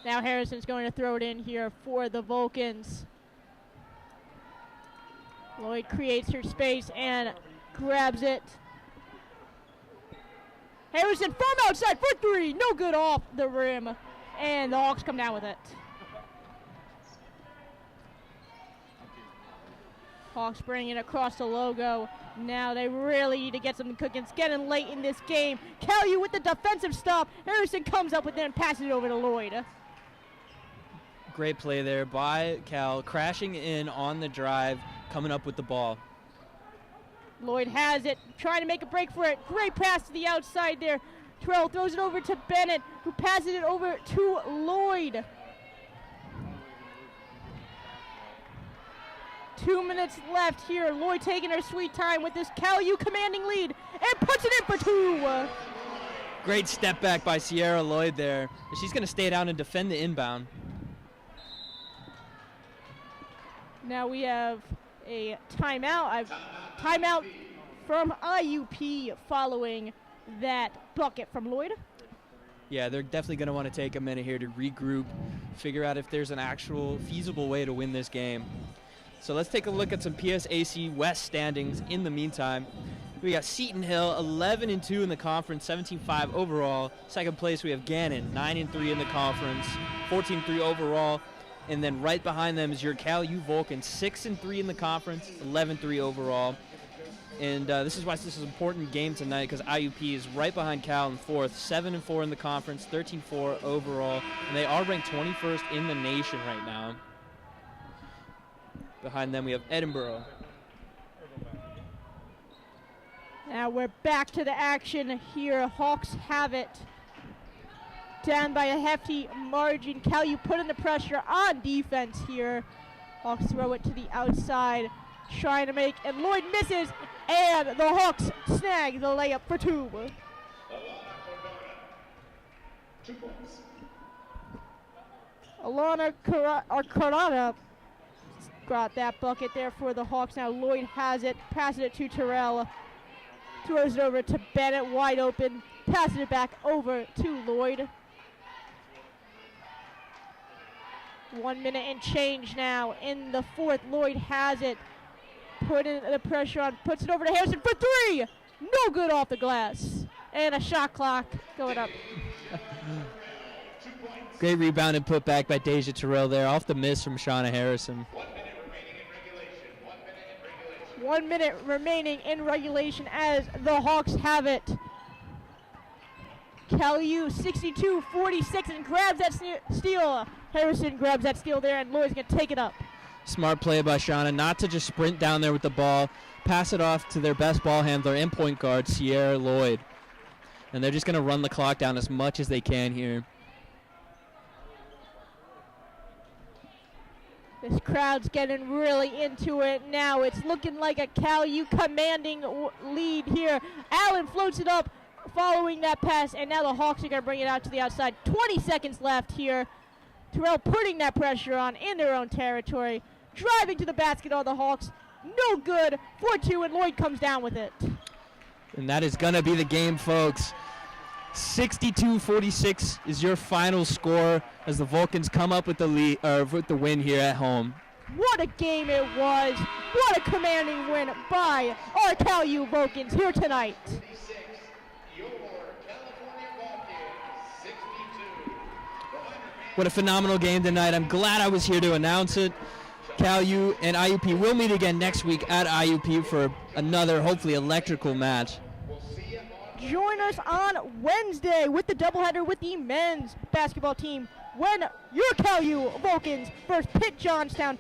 Now Harrison's going to throw it in here for the Vulcans. Lloyd creates her space and grabs it. Harrison from outside for three. No good off the rim. And the Hawks come down with it. Hawks bringing it across the logo. Now they really need to get something cooking. It's getting late in this game. Cal U with the defensive stop. Harrison comes up with it and passes it over to Lloyd. Great play there by Cal, crashing in on the drive, coming up with the ball. Lloyd has it, trying to make a break for it. Great pass to the outside there. Terrell throws it over to Bennett, who passes it over to Lloyd. 2 minutes left here. Lloyd taking her sweet time with this Cal U commanding lead and puts it in for two. Great step back by Sierra Lloyd there. She's going to stay down and defend the inbound. Now we have a timeout. Timeout from IUP following that bucket from Lloyd. Yeah, they're definitely going to want to take a minute here to regroup, figure out if there's an actual feasible way to win this game. So let's take a look at some PSAC West standings in the meantime. We got Seton Hill 11-2 in the conference, 17-5 overall. Second place we have Gannon 9-3 in the conference, 14-3 overall. And then right behind them is your Cal U Vulcans, 6-3 in the conference, 11-3 overall. And this is why this is an important game tonight, because IUP is right behind Cal in fourth, 7-4 in the conference, 13-4 overall. And they are ranked 21st in the nation right now. Behind them we have Edinburgh. Now we're back to the action here. Hawks have it. Down by a hefty margin. Cal U putting the pressure on defense here. Hawks throw it to the outside, trying to make, and Lloyd misses, and the Hawks snag the layup for two. 2 points. Alana Carrata got that bucket there for the Hawks. Now Lloyd has it, passes it to Terrell, throws it over to Bennett, wide open, passes it back over to Lloyd. 1 minute and change now in the fourth. Lloyd has it, putting the pressure on, puts it over to Harrison for three. No good off the glass. And a shot clock going up. Great rebound and put back by Deja Terrell there off the miss from Shauna Harrison. 1 minute remaining in regulation as the Hawks have it. Caillou 62-46 and grabs that steal. Harrison grabs that steal there, and Lloyd's going to take it up. Smart play by Shauna not to just sprint down there with the ball, pass it off to their best ball handler and point guard, Sierra Lloyd. And they're just going to run the clock down as much as they can here. This crowd's getting really into it now. It's looking like a Caillou commanding lead here. Allen floats it up following that pass, and now the Hawks are going to bring it out to the outside. 20 seconds left here. Terrell putting that pressure on in their own territory. Driving to the basket are the Hawks. No good. 4-2, and Lloyd comes down with it. And that is going to be the game, folks. 62-46 is your final score as the Vulcans come up with the lead, with the win here at home. What a game it was. What a commanding win by our Caillou Vulcans here tonight. What a phenomenal game tonight. I'm glad I was here to announce it. Caillou and IUP will meet again next week at IUP for another, hopefully, electrical match. Join us on Wednesday with the doubleheader with the men's basketball team when your Caillou Vulcans versus Pitt Johnstown,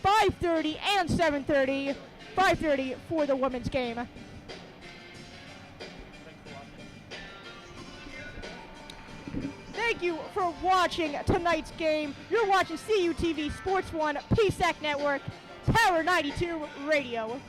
5:30 and 7:30. 5:30 for the women's game. Thank you for watching tonight's game. You're watching CUTV Sports 1, Psac Network, Power 92 Radio.